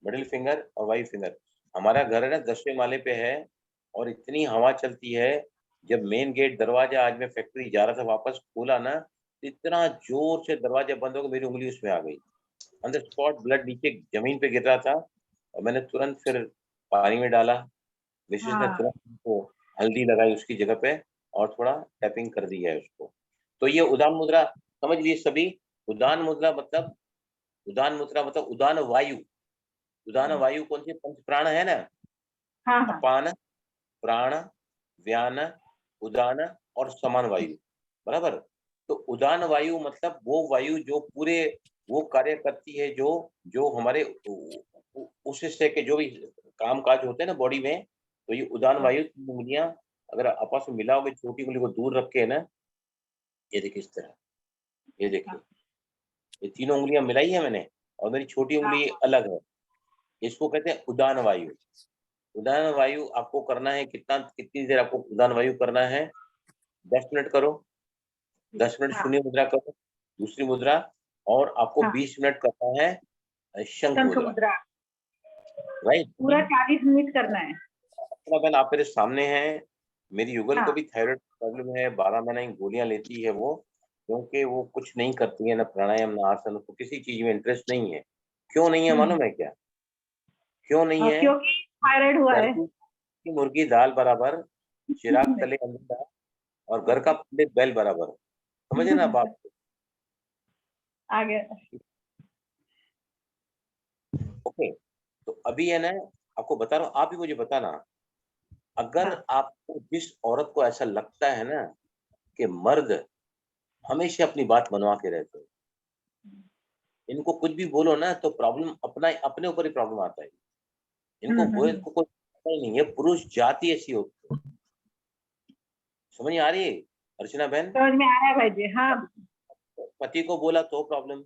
मिडिल फिंगर और वाइट फिंगर। हमारा घर है ना 10वें माले पे है और इतनी हवा चलती है। जब मेन गेट दरवाजा आज मैं फैक्ट्री जा रहा था वापस खोला ना, तो इतना जोर से दरवाजा बंद हो गया, मेरी उंगली उसमें आ गई। अंदर स्पॉट ब्लड नीचे जमीन पे गिर रहा था और मैंने तुरंत फिर पानी में डाला। मिसेस ने तुरंत उसको हल्दी लगाई उसकी जगह पे और थोड़ा टैपिंग कर दी है उसको। तो ये उदान मुद्रा समझ लिए सभी। उदान मुद्रा मतलब, उदान मुद्रा मतलब उदान वायु। उदान वायु कौन सी, पंच प्राण है ना, हाँ हाँ अपान, प्राण, व्यान, उदान और समान वायु, बराबर। तो उदान वायु मतलब वो वायु जो पूरे वो कार्य करती है, जो जो हमारे उस हिस्से के जो भी काम काज होते हैं ना बॉडी में। तो ये उदान वायु उंगलियां अगर आपस में मिलाओगे, छोटी उंगली को दूर रख के ना, ये देखिए इस तरह, ये देखिए ये तीनों उंगलियां मिलाई है मैंने और मेरी छोटी उंगली अलग है। इसको कहते हैं उदान वायु। उदान वायु आपको करना है कितना, कितनी देर आपको उदान वायु करना है, 10 मिनट करो। 10 मिनट शून्य मुद्रा करो, दूसरी मुद्रा, और आपको 20 मिनट करना है शंख शंख मुद्रा, मुद्रा राइट। पूरा 40 मिनट करना है। अपना बहन आप मेरे सामने हैं। मेरी युगल को हाँ भी थायराइड प्रॉब्लम है, 12 महीने की गोलियां लेती है वो, क्योंकि वो कुछ नहीं करती है, ना प्राणायाम ना आसन, उसको किसी चीज में इंटरेस्ट नहीं है। क्यों नहीं है मालूम है क्या, क्यों नहीं है? क्योंकि थायराइड हुआ घर है। की मुर्गी दाल बराबर, चिराग तले अंडा, और घर का पंडित बैल बराबर। समझे ना बात? आगे ओके। तो अभी है ना, आपको बता रहा हूँ, आप ही मुझे बताना, अगर आपको जिस औरत को ऐसा लगता है ना कि मर्द हमेशा अपनी बात मनवा के रहते हैं, इनको कुछ भी बोलो ना तो प्रॉब्लम अपना अपने ऊपर ही प्रॉब्लम आता है। इनको बोले को कोई नहीं, ये पुरुष जाति ऐसी होती है। समझ आ रही है अर्चना बहन? समझ में आ रहा है भाई जी। हाँ पति को बोला तो प्रॉब्लम,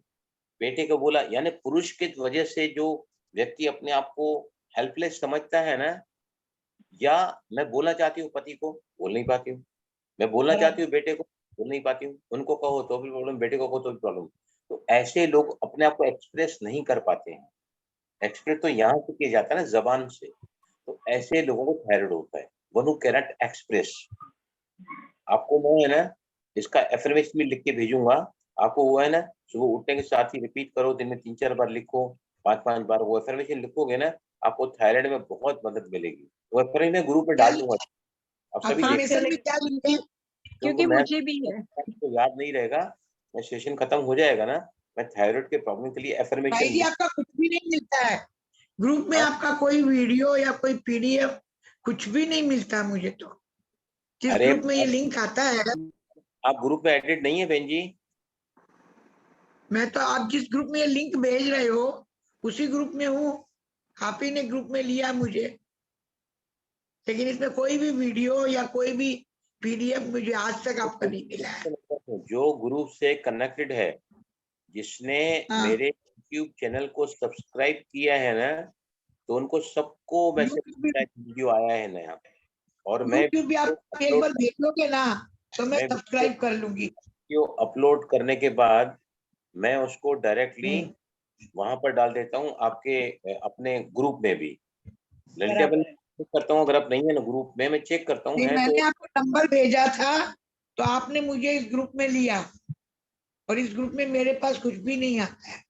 बेटे को बोला, यानी पुरुष की वजह से जो व्यक्ति अपने आप को हेल्पलेस समझता है ना, या मैं बोलना चाहती हूँ पति को, बोल नहीं पाती हूँ, मैं बोलना चाहती हूँ बेटे को, बोल नहीं पाती हूँ, उनको कहो तो भी प्रॉब्लम, बेटे को कहो तो भी प्रॉब्लम। तो ऐसे लोग अपने आप को एक्सप्रेस नहीं कर पाते हैं। एक्सप्रेस तो यहाँ से किया जाता है ना, जबान से। तो ऐसे लोगों को थायराइड होता है, वन हू कैनॉट एक्सप्रेस। आपको मैं है ना इसका एफर्मेशन भी लिख के भेजूंगा आपको, वो है ना सुबह उठने के साथ ही रिपीट करो, दिन में 3-4 बार लिखो, 5-5 बार वो एफर्मेशन लिखोगे ना, आपको थायराइड में बहुत मदद मिलेगी। वो एफर्मेशन मैं ग्रुप में डाल दूंगा, आप सभी हाँ, देख, एफर्मेशन में क्या लिखते हैं? क्योंकि मैं मुझे भी है। तो याद नहीं रहेगा, मैं सेशन खत्म हो जाएगा ना, मैं थायराइड के प्रॉब्लम के लिए भाई एफर्मेशन जी आपका कुछ भी नहीं मिलता है ग्रुप में, हाँ। आपका कोई वीडियो या कोई पीडीएफ कुछ भी नहीं मिलता मुझे तो। जिस अरे ग्रुप में ये लिंक आता है, आप ग्रुप में एडिट नहीं है बहन जी? मैं तो आप जिस ग्रुप में ये लिंक भेज रहे हो उसी ग्रुप में हूँ। आप ही ने ग्रुप में लिया मुझे, लेकिन इसमें कोई भी वीडियो या कोई भी पीडीएफ मुझे आज तक आपका नहीं मिला है। जो ग्रुप से कनेक्टेड है, जिसने हाँ। मेरे यूट्यूब चैनल को सब्सक्राइब किया है ना, तो उनको सबको मैसेज वीडियो आया है नया, और मैं यूट्यूब भी आप एक बार भेज लोगे ना तो मैं सब्सक्राइब कर लूंगी। वीडियो अपलोड करने के बाद मैं उसको डायरेक्टली वहां पर डाल देता हूँ आपके अपने ग्रुप में भी। ललिता बहन चेक करता हूँ, अगर आप नहीं है ना ग्रुप में, मैं चेक करता हूँ नहीं, है मैंने तो आपको नंबर भेजा था तो आपने मुझे इस ग्रुप में लिया, और इस ग्रुप में मेरे पास कुछ भी नहीं आता है।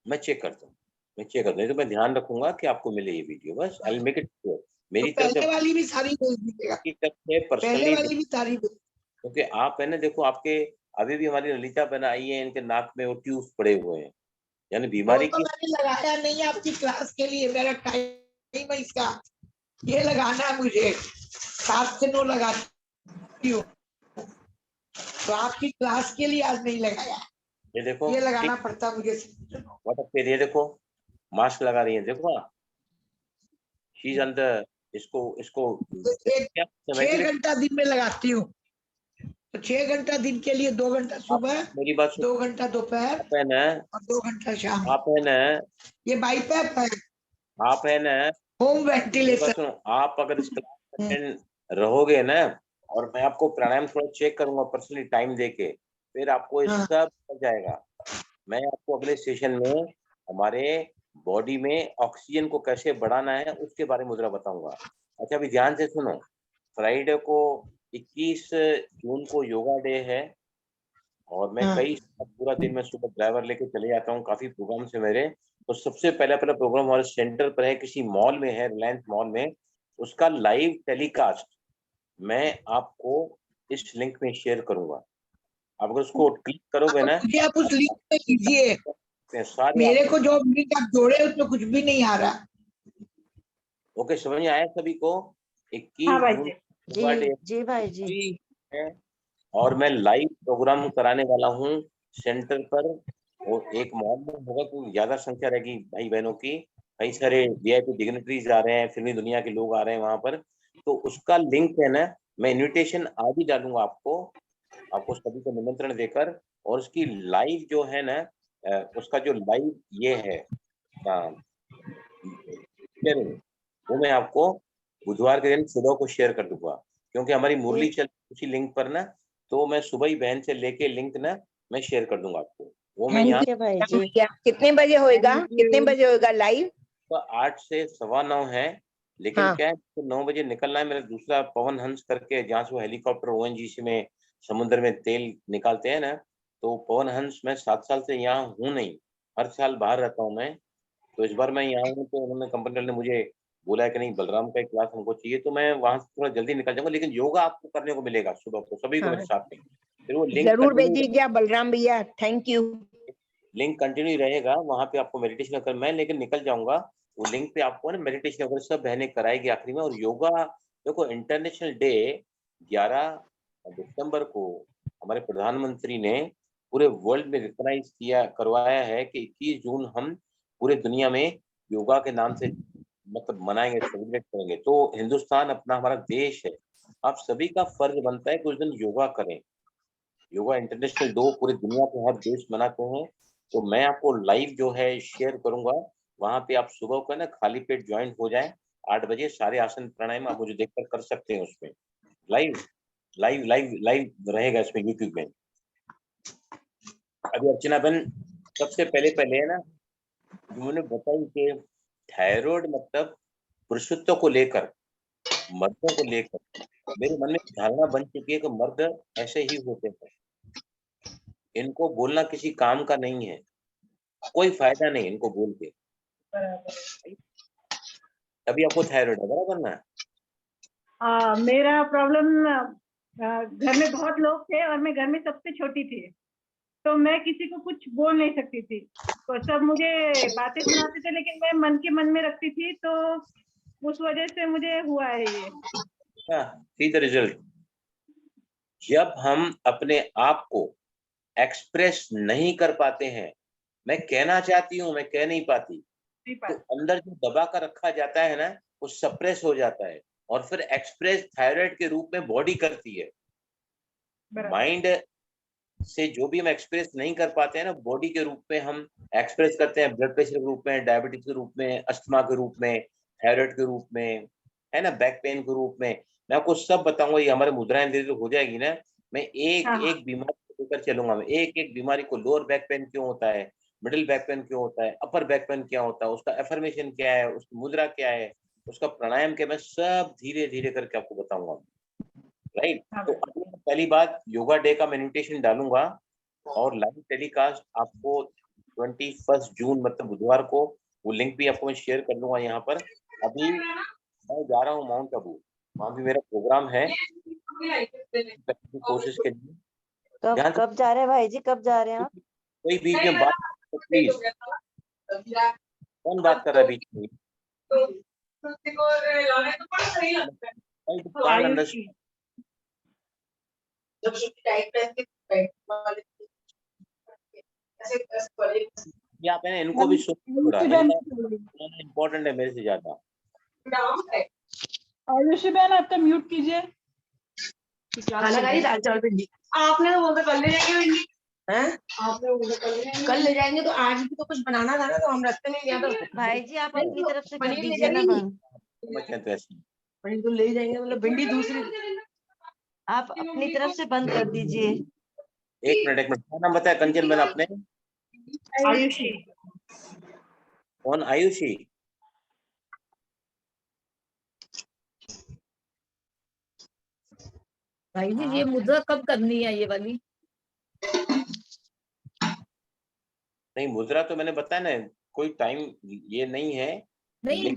मैं चेक करता हूँ, नहीं तो मैं ध्यान रखूंगा कि आपको मिले ये वीडियो, बस आई मेक इट श्योर। तो मेरी तरफ पहले वाली भी सारी भेज दीजिएगा, से पहले पर्सनली, वाली भी सारी भेज। क्योंकि आप है ना देखो, आपके अभी भी हमारी ललिता बहन आई है, इनके नाक में वो ट्यूब पड़े हुए हैं, यानी वो बीमारी तो की। मैंने लगाया नहीं आपकी क्लास के लिए, मेरा टाइम है इसका, ये लगाना है मुझे, 7 से 9 लगाती हूँ, तो आपकी क्लास के लिए आज नहीं लगाया, ये देखो, ये लगाना पड़ता मुझे। व्हाट्सएप पे ये देखो मास्क लगा रही है, देखो शीज अंदर, इसको इसको क्या 6 घंटा दिन में लगाती हूँ, तो 6 घंटा दिन के लिए 2 घंटा सुबह, मेरी बात 2 घंटा दोपहर आप है ना, और 2 घंटा शाम। आप है ना, ये बाईपैप है, आप है ना, होम मेरी बात वेंटिलेशन। सुनो, आप अगर इस क्लास में रहोगे ना, और मैं आपको प्राणायाम थोड़ा चेक करूंगा पर्सनली टाइम देके, फिर आपको ये हाँ। सब हो जाएगा। मैं आपको अगले सेशन में हमारे बॉडी में ऑक्सीजन को कैसे बढ़ाना है उसके बारे में मुद्रा बताऊंगा। अच्छा अभी ध्यान से सुनो, फ्राइडे को 21 जून को योगा डे है, और मैं कई पूरा दिन में सुबह ड्राइवर लेके चले जाता हूँ, काफी प्रोग्राम से मेरे। तो सबसे पहला प्रोग्राम हमारे सेंटर पर है, किसी मॉल में है, रिलायंस मॉल में, उसका लाइव टेलीकास्ट मैं आपको इस लिंक में शेयर करूंगा। आप अगर उसको क्लिक करोगे ना, मुझे आप उस लिंक पे कीजिए, सारे मेरे को जो लिंक आप जोड़े उसमें कुछ भी नहीं आ रहा। ओके, समझ में आया सभी को? 21 हाँ भाई जून जी। जी भाई जी। है, और मैं लाइव प्रोग्राम कराने वाला हूँ सेंटर पर, और एक मॉल में होगा तो ज्यादा संख्या रहेगी भाई बहनों की, कई सारे वीआईपी डिग्नेटरीज आ रहे हैं, फिल्मी दुनिया के लोग आ रहे हैं वहां पर। तो उसका लिंक है ना, मैं इन्विटेशन आज ही डालूंगा आपको सभी को निमंत्रण देकर, और उसकी लाइव जो है ना, उसका जो लाइव ये है वो मैं आपको बुधवार के दिन सुबह को शेयर कर दूंगा, क्योंकि हमारी मुरली चल उसी लिंक पर ना, तो मैं सुबह ही बहन से लेके लिंक ना मैं शेयर कर दूंगा आपको, वो मैं यहाँ भाई जी। कितने बजे होएगा लाइव? 8 से 9:15 है, लेकिन हाँ। क्या है तो 9 बजे निकलना है। मेरा दूसरा पवन हंस करके, जहाँ से वो हेलीकॉप्टर ओएनजीसी में समुद्र में तेल निकालते हैं ना, तो पवन हंस मैं 7 साल से यहाँ हूँ नहीं, हर साल बाहर रहता हूँ मैं। तो इस बार मैं यहाँ हूँ, तो उन्होंने कंपनी वाले ने मुझे बोला है कि नहीं बलराम का एक क्लास हमको चाहिए, तो मैं वहां से थोड़ा जल्दी निकल जाऊंगा, लेकिन योगा आपको करने को मिलेगा सुबह को, सभी को मेरे साथ में। फिर वो लिंक जरूर भेजिएगा बलराम भैया, थैंक यू। लिंक कंटिन्यू रहेगा, वहां पे आपको मेडिटेशन कर, मैं लेकिन निकल जाऊंगा, वो लिंक पे आपको ना मेडिटेशन वगैरह सब बहनें कराएगी आखिरी में। और योगा देखो, इंटरनेशनल डे 11 दिसंबर को हमारे प्रधानमंत्री ने पूरे वर्ल्ड में रिकॉग्नाइज करवाया है कि 21 जून हम पूरे दुनिया में योगा के नाम से मतलब मनाएंगे, सेलिब्रेट करेंगे। तो हिंदुस्तान अपना हमारा देश है, आप सभी का फर्ज बनता है कि उस दिन योगा करें। योगा इंटरनेशनल डे पूरी दुनिया के हर देश मनाते हैं। तो मैं आपको लाइव जो है शेयर करूंगा, वहां पे आप सुबह को ना खाली पेट ज्वाइन हो जाएं 8 बजे। सारे आसन प्राणायाम आप मुझे देखकर कर सकते हैं उसमें। लाइव लाइव लाइव लाइव रहेगा इसमें यूट्यूब में। अभी अर्चना बहन सबसे पहले है ना, उन्होंने बताई कि थायराइड मतलब पुरुषत्व को लेकर, मर्दों को लेकर मेरे मन में धारणा बन चुकी है कि मर्द ऐसे ही होते हैं, इनको बोलना किसी काम का नहीं है, कोई फायदा नहीं इनको बोल के। तभी आपको थायराइड है, बराबर ना? मेरा प्रॉब्लम, घर में बहुत लोग थे और मैं घर में सबसे छोटी थी, तो मैं किसी को कुछ बोल नहीं सकती थी। तो सब मुझे बातें सुनाते थे, लेकिन मैं मन के मन में रखती थी, तो उस वजह से मुझे हुआ है ये। See the result. जब हम अपने आप को एक्सप्रेस नहीं कर पाते हैं, मैं कहना चाहती हूँ मैं कह नहीं पाती, तो अंदर जो दबा कर रखा जाता है ना, वो सप्रेस हो जाता है और फिर एक्सप्रेस थायराइड के रूप में बॉडी करती है। माइंड से जो भी हम एक्सप्रेस नहीं कर पाते हैं ना, बॉडी के रूप में हम एक्सप्रेस करते हैं, ब्लड प्रेशर के रूप में, डायबिटीज के रूप में, अस्थमा के रूप में, थायराइड के रूप में, है ना, बैक पेन के रूप में। मैं आपको सब बताऊंगा, ये हमारे मुद्राएं धीरे धीरे हो जाएगी ना, मैं एक एक बीमारी को लेकर चलूंगा। मैं एक एक बीमारी को, लोअर बैक पेन क्यों होता है, मिडिल बैक पेन क्यों होता है, अपर बैक पेन क्या होता है, उसका एफर्मेशन क्या है, उसकी मुद्रा क्या है, उसका प्राणायाम क्या, मैं सब धीरे धीरे करके आपको बताऊंगा। राइट। तो पहली बात, योगा डे का मैं इन्विटेशन डालूंगा और लाइव टेलीकास्ट आपको 21 जून मतलब बुधवार को, वो लिंक भी आपको मैं शेयर कर दूंगा यहाँ पर। अभी मैं जा रहा हूँ माउंट आबू, वहाँ भी मेरा प्रोग्राम है कोशिश के लिए। कब जा रहे हैं भाई जी, कब जा रहे हैं आप? कोई बीच में बात प्लीज, कौन बात कर रहा है बीच में? आप है इनको भी इम्पोर्टेंट है मेरे से ज्यादा। आयुषी बहन आपका म्यूट कीजिए। दाल चावल भिंडी आपने तो बोलते कल ले जाएंगे भिंडी हैं, आपने कल ले जाएंगे, तो आज भी तो कुछ बनाना था ना, तो हम रखते नहीं गया। तो भाई जी आप अपनी तरफ से कर पनीर ले दीजिए ना जाएंगे, बंद। पनीर तो ले जाएंगे, मतलब भिंडी दूसरी आप अपनी तरफ से बंद कर दीजिए। एक मिनट क्या नाम बताया कंचन मैंने आपने? आयुषी। कौन आयुषी? भाई जी ये मुद्रा कब करनी है ये वाली? नहीं, मुद्रा तो मैंने बताया ना, कोई टाइम ये नहीं है। नहीं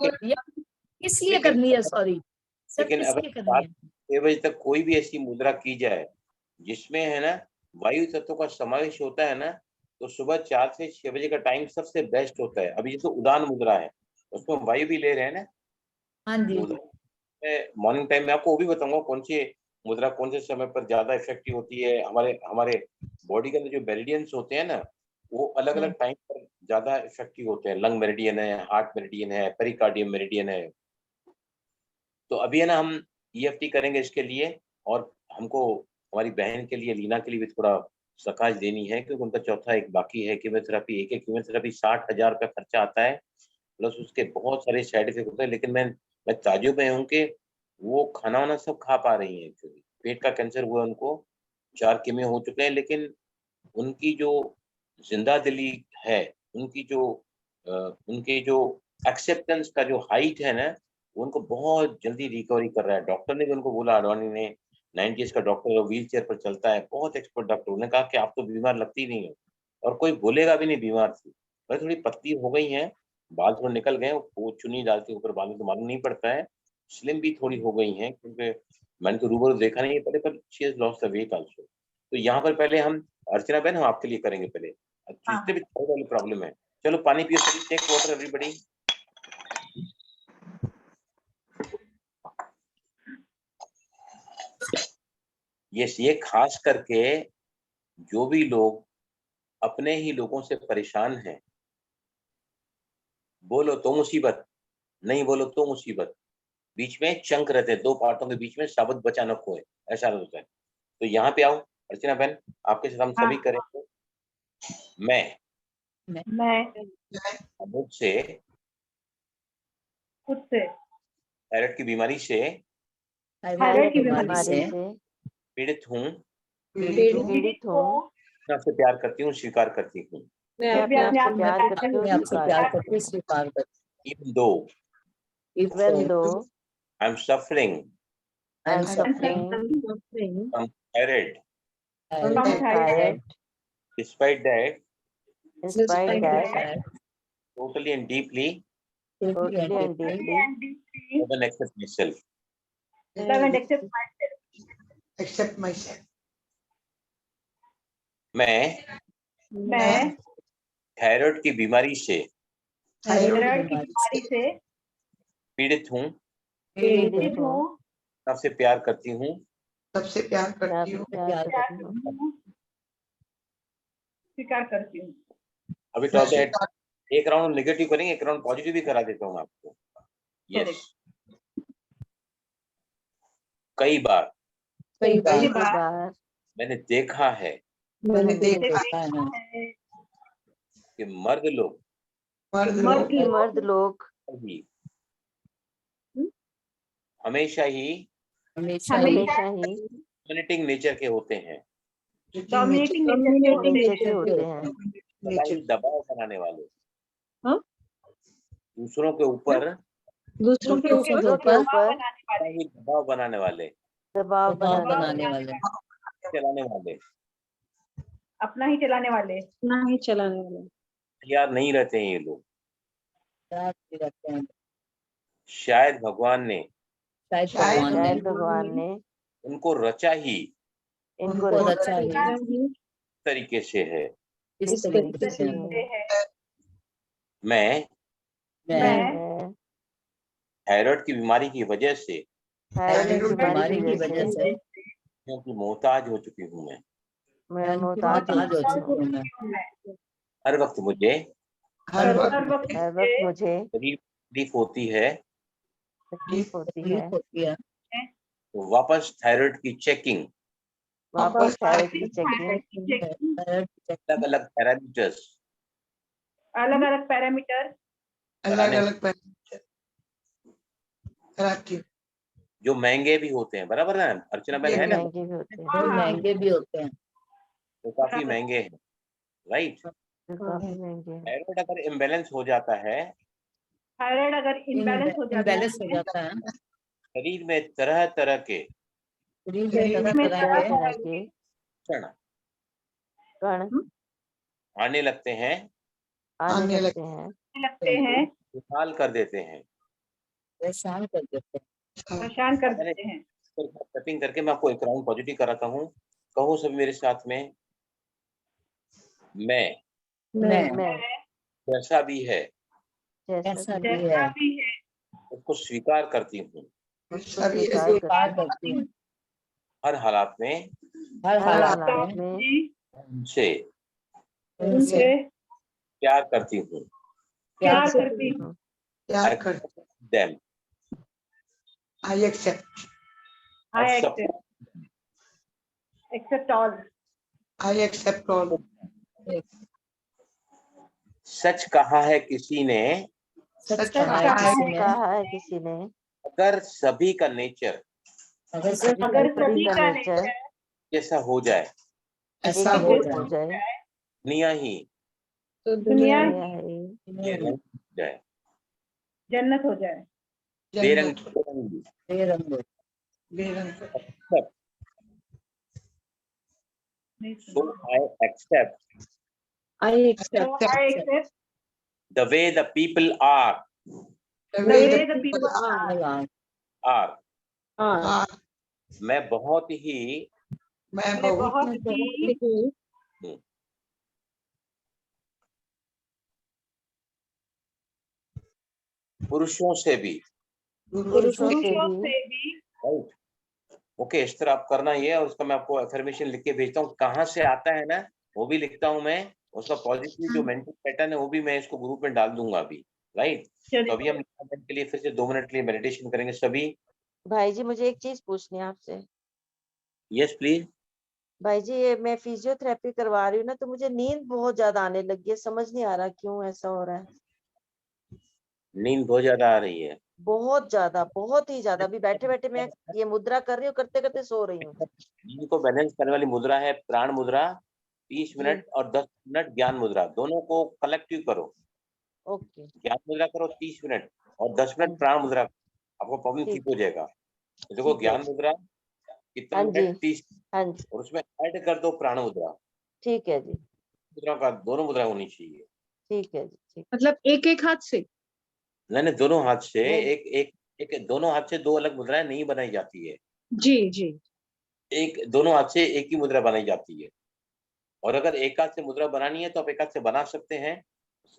इसलिए करनी है, सॉरी लेकिन अगर 6 बजे तक कोई भी ऐसी मुद्रा की जाए जिसमें है ना वायु तत्व का समावेश होता है ना, तो सुबह 4 से 6 बजे का टाइम सबसे बेस्ट होता है। अभी तो उड़ान मुद्रा है, उसमें वायु भी ले रहे हैं ना। हाँ जी। मॉर्निंग टाइम में आपको वो भी बताऊंगा कौन सी मुद्रा कौन से समय पर ज्यादा इफेक्टिव होती है। हमारे बॉडी के अंदर जो मेरिडियंस होते हैं ना, वो अलग अलग टाइम पर ज्यादा इफेक्टिव होते हैं। लंग मेरिडियन है, हार्ट मेरिडियन है, पेरिकार्डियम मेरिडियन है। तो अभी है ना हम EFT करेंगे इसके लिए, और हमको हमारी बहन के लिए, लीना के लिए भी थोड़ा सकाश देनी है, क्योंकि उनका चौथा एक बाकी है कीमोथेरेपी। एक कीमोथेरेपी 60,000 रुपया खर्चा आता है, प्लस उसके बहुत सारे साइड इफेक्ट होते हैं। लेकिन मैं ताज्जुब में हूँ कि वो खाना वाना सब खा पा रही हैं। एक्चुअली पेट का कैंसर हुआ उनको, 4 कीमो हो चुके हैं, लेकिन उनकी जो जिंदा दिली है, उनकी जो एक्सेप्टेंस का जो हाइट है ना, उनको बहुत जल्दी रिकवरी कर रहा है। डॉक्टर ने भी उनको बोला, अडवाणी ने, 90s का डॉक्टर, व्हील चेयर पर चलता है, बहुत एक्सपर्ट डॉक्टर, उन्होंने कहा कि आप तो बीमार लगती नहीं हो, और कोई बोलेगा भी नहीं बीमार थी। वह थोड़ी पतली हो गई हैं, बाल थोड़े निकल गए, वो चुन्नी डालती ऊपर बाल में तो मालूम नहीं पड़ता है। स्लिम भी थोड़ी हो गई हैं, क्योंकि मैंने तो रूबरू देखा नहीं है पहले, पर she has lost the weight also. तो यहाँ पर पहले हम, अर्चना बहन, हम आपके लिए करेंगे पहले, जितने भी थायराइड वाली प्रॉब्लम है। चलो पानी पियो, टेक वाटर एवरीबॉडी। ये खास करके जो भी लोग अपने ही लोगों से परेशान हैं, बोलो तो मुसीबत, नहीं बोलो तो मुसीबत, बीच में चंक रहते हैं, दो पार्टों के बीच में शब्द बचा न खोए, ऐसा होता है। तो यहाँ पे आओ अर्चना बहन, आपके साथ हम हाँ। सभी करेंगे। मैं मुझसे खुद से थायराइड की बीमारी से थायराइड की बीमारी से पीड़ित हूँ, पीड़ित हूँ, मैं आपसे प्यार करती हूँ, स्वीकार करती हूँ। मैं मैं अपने अपने आप आप को से प्यार प्यार करती हूँ, मैं आपसे प्यार करती हूँ, स्वीकार करती Even though हूँ। I'm suffering I'm suffering suffering from thyroid, from thyroid, despite that, despite that, totally and deeply, totally and deeply, and deeply I will accept myself. love and accept myself. accept myself. मैं thyroid की बीमारी से thyroid की बीमारी से पीड़ित हूँ, पीड़ित हूँ, आपसे प्यार करती हूँ, सबसे प्यार करती हूँ, प्यार करती हूँ, स्वीकार करती हूँ। अभी तो एक राउंड नेगेटिव करेंगे, एक राउंड पॉजिटिव भी करा देता हूँ आपको। यस, कई बार मैंने देखा है मैंने देखा है कि मर्द लोग मर्द लोग भी हमेशा ही हमेशा ही डोमिनेटिंग नेचर के होते हैं, डोमिनेटिंग नेचर के होते हैं, सदा ही दबाव बनाने वाले, हाँ? दूसरों के ऊपर दूसरों के ऊपर सदा ही दबाव बनाने वाले, दबाव बनाने वाले, चलाने वाले, अपना ही चलाने वाले, अपना ही चलाने वाले, तैयार नहीं रहते हैं ये लोग। शायद भगवान ने उनको रचा ही इस तरीके से है। इस तरीके से मैं मैं थायराइड की बीमारी की वजह से बीमारी की वजह से क्योंकि मोहताज हो चुकी हूँ मैं मोहताज हो चुकी हूँ। हर वक्त मुझे हर वक्त मुझे तकलीफ होती है होती है तो वापस थायराइड की चेकिंग, वापस थायराइड की चेकिंग, अलग अलग पैरामीटर्स अलग कराती हूँ, जो महंगे भी होते हैं, बराबर है अर्चना बहन, है ना, महंगे भी होते हैं, तो काफी महंगे हैं, राइट। थायराइड अगर इम्बैलेंस हो जाता है, इम्बैलेंस हो जाता है, शरीर में तरह तरह के क्षण आने लगते हैं, बेहाल कर देते हैं, परेशान कर देते हैं। टैपिंग करके मैं आपको एक राउंड पॉजिटिव कराता हूँ। कहो सभी मेरे साथ में, मैं जैसा भी है उसको स्वीकार करती हूँ, हर हालात में उनसे प्यार करती हूँ, them I accept all. सच कहा है किसी ने, अगर सभी का नेचर जैसा हो जाए, दुनिया ही तो दुनिया जाए, जन्नत हो जाए, बेरंग So I accept the way the people are. मैं बहुत ही पुरुषों से भी राइट, ओके, इस तरह आप करना ये, और उसका मैं आपको अफर्मेशन लिख के भेजता हूँ, कहाँ से आता है ना वो भी लिखता हूँ मैं, उसका पॉजिटिव जो मेंटल पैटर्न है वो भी मैं इसको ग्रुप में डाल दूंगा अभी, राइट। तो अभी हम के लिए फिर से 2 मिनट के लिए मेडिटेशन करेंगे सभी। भाई जी मुझे एक चीज पूछनी है आपसे। Yes please. भाई जी ये मैं फिजियोथेरेपी करवा रही हूँ ना, तो मुझे नींद बहुत ज्यादा आने लगी है, समझ नहीं आ रहा क्यों ऐसा हो रहा है। नींद बहुत ज्यादा आ रही है। बहुत ज्यादा, बहुत ही ज्यादा। अभी बैठे बैठे मैं ये मुद्रा कर रही हूँ, करते करते सो रही हूँ। नींद को बैलेंस करने वाली मुद्रा है प्राण मुद्रा, 30 जी मिनट और 10 मिनट ज्ञान मुद्रा, दोनों को कलेक्टिव करो। ओके। ज्ञान मुद्रा करो 30 मिनट और 10 हाँ मिनट प्राण मुद्रा, आपको प्रॉब्लम ठीक ठीक, हो जाएगा। तो देखो ठीक है ज्ञान जी। मुद्रा कितना हाँ जी, मिनट, 30, हाँ जी, और उसमें ऐड कर दो प्राण मुद्रा। ठीक है जी, मुद्रा का दोनों मुद्रा होनी चाहिए। ठीक है जी, ठीक। मतलब एक एक हाथ से? नहीं दोनों हाथ से, नहीं एक एक एक दोनों हाथ से 2 अलग मुद्राएं नहीं बनाई जाती है। जी जी। एक दोनों हाथ से एक ही मुद्रा बनाई जाती है। और अगर एक हाथ से मुद्रा बनानी है तो आप एक हाथ से बना सकते हैं,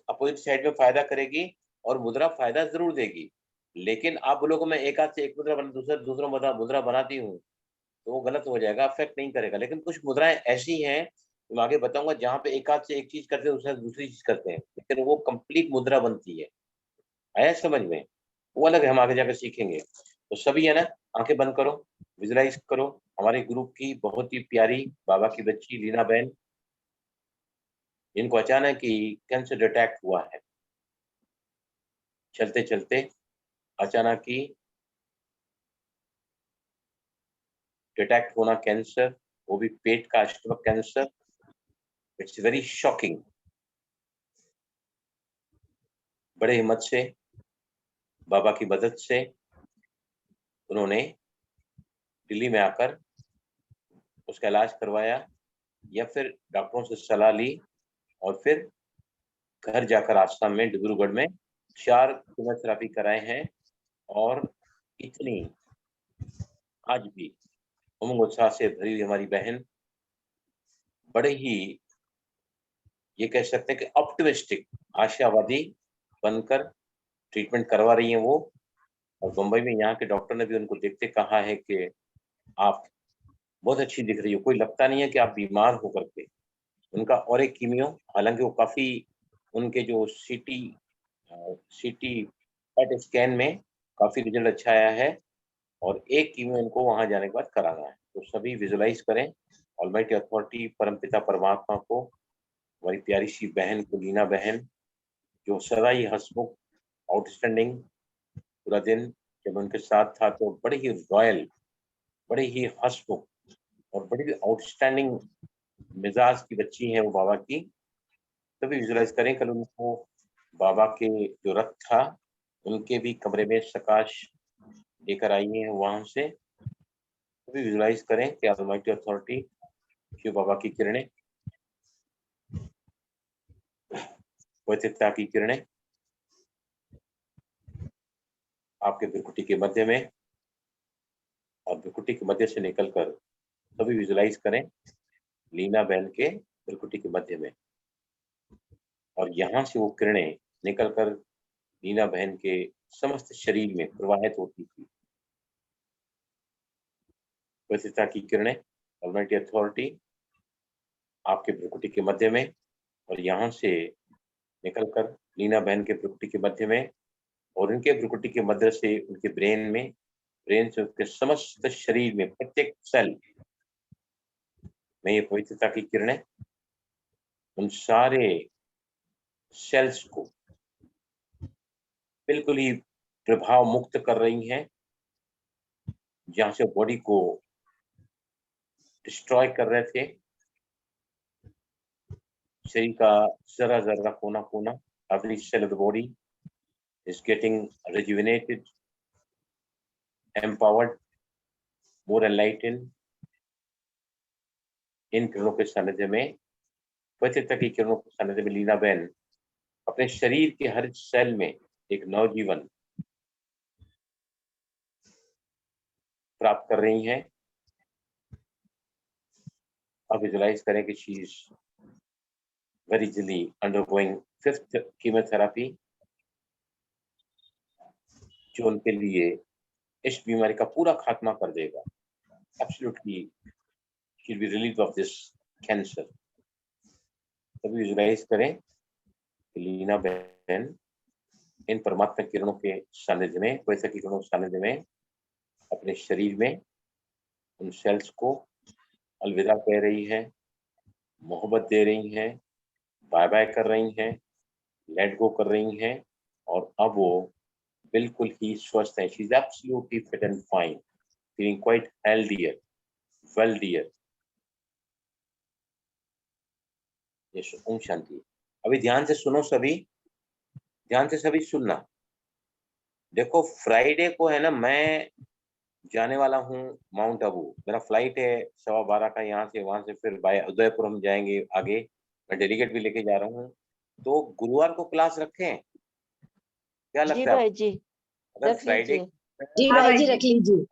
अपोजिट साइड में फायदा करेगी और मुद्रा फायदा जरूर देगी। लेकिन आप बोलोगे मैं एक हाथ से एक मुद्रा बना, दूसरा मुद्रा बनाती हूँ, तो वो गलत हो जाएगा, अफेक्ट नहीं करेगा। लेकिन कुछ मुद्राएं ऐसी हैं, मैं आगे बताऊंगा, जहाँ पे एक हाथ से एक चीज करते हैं, दूसरे हाथ दूसरी चीज करते हैं, लेकिन वो कंप्लीट मुद्रा बनती है। आया समझ में? वो अलग है, हम आगे जाकर सीखेंगे। तो सभी है ना, आंखें बंद करो, विजुलाइज करो हमारे ग्रुप की बहुत ही प्यारी बाबा की बच्ची लीना बहन, जिनको अचानक ही कैंसर अटैक हुआ है। चलते चलते अचानक ही डिटेक्ट होना कैंसर, वो भी पेट का stomach cancer. It's very shocking. बड़े हिम्मत से, बाबा की मदद से उन्होंने दिल्ली में आकर उसका इलाज करवाया, या फिर डॉक्टरों से सलाह ली, और फिर घर जाकर आसाम में डिब्रूगढ़ में 4 कीमोथेरेपी कराए हैं। और इतनी आज भी उमंग उत्साह से भरी हुई हमारी बहन, बड़े ही ये कह सकते हैं कि ऑप्टिमिस्टिक, आशावादी बनकर ट्रीटमेंट करवा रही हैं वो। और मुंबई में यहाँ के डॉक्टर ने भी उनको देखते कहा है कि आप बहुत अच्छी दिख रही हो, कोई लगता नहीं है कि आप बीमार हो करके। उनका और एक कीमियो, हालांकि वो काफी, उनके जो सीटी पेट स्कैन में काफी रिजल्ट अच्छा आया है, और एक कीमियो इनको वहां जाने के बाद कराना है। तो सभी विजुलाइज करें ऑलमाइटी अथॉरिटी परमपिता परमात्मा को, हमारी प्यारी सी बहन को, लीना बहन, जो सदा ही हंसमुख, आउटस्टैंडिंग, पूरा दिन जब उनके साथ था तो बड़े ही रॉयल, बड़े ही हंसमुख और बड़ी ही आउटस्टैंडिंग मिजाज की बच्ची है वो बाबा की। तभी विजुलाइज करें, कल उनको बाबा के जो रथ था उनके भी कमरे में प्रकाश लेकर आई है वहां से। तभी विजुलाइज करें कि ऑलमाइटी अथॉरिटी, शिव बाबा की किरणें, पवित्रता की किरणें आपके भ्रुकुटी के मध्य में, और भ्रुकुटी के मध्य से निकलकर सभी विजुलाइज करें लीना बहन के भ्रुकुटी के मध्य में, और यहाँ से वो किरणें निकलकर लीना बहन के समस्त शरीर में प्रवाहित होती थी। पवित्रता की किरणें, ऑलमाइटी अथॉरिटी आपके भ्रुकुटी के मध्य में, और यहाँ से निकलकर लीना बहन के भ्रुकुटी के मध्य में, और उनके भ्रुकुटी के मध्य से उनके ब्रेन में, ब्रेन से उसके समस्त शरीर में, प्रत्येक सेल में ये पवित्रता की किरणें उन सारे सेल्स को बिल्कुल ही प्रभाव मुक्त कर रही हैं, जहां से बॉडी को डिस्ट्रॉय कर रहे थे। शरीर का जरा जरा कोना कोना, every cell of the body is getting rejuvenated, empowered, more enlightened। इन किरणों के सानिध्य में, पवित्रता की किरणों के सानिध्य में लीना बहन अपने शरीर के हर सेल में एक नवजीवन प्राप्त कर रही हैं। अब विजुलाइज करें कि she is very easily undergoing 5th chemotherapy, जो उनके लिए इस बीमारी का पूरा खात्मा कर देगा। Absolutely she will be relieved of this cancer. तभी विजुलाइज करें कि लीना बहन इन परमात्मा किरणों के सानिध्य में, पैसा की किरणों के सानिध्य में अपने शरीर में उन सेल्स को अलविदा कह रही है, मोहब्बत दे रही है, बाय बाय कर रही हैं, लेट गो कर रही हैं, और अब वो बिल्कुल ही स्वस्थ है। She is absolutely fit and fine, feeling quite healthier, well dear. Yes, ओम शांति। अभी ध्यान से सुनो सभी, ध्यान से सभी सुनना। देखो फ्राइडे को है ना, मैं जाने वाला हूँ माउंट आबू। मेरा फ्लाइट है 12:15 का यहाँ से, वहां से फिर बाय उदयपुर हम जाएंगे आगे। मैं डेलीगेट भी लेके जा रहा हूँ। तो गुरुवार को क्लास रखें, क्या जी लगता है? भाई जी, अगर रख फ्राइडे लीजिए। जी भाई जी रख लीजिए।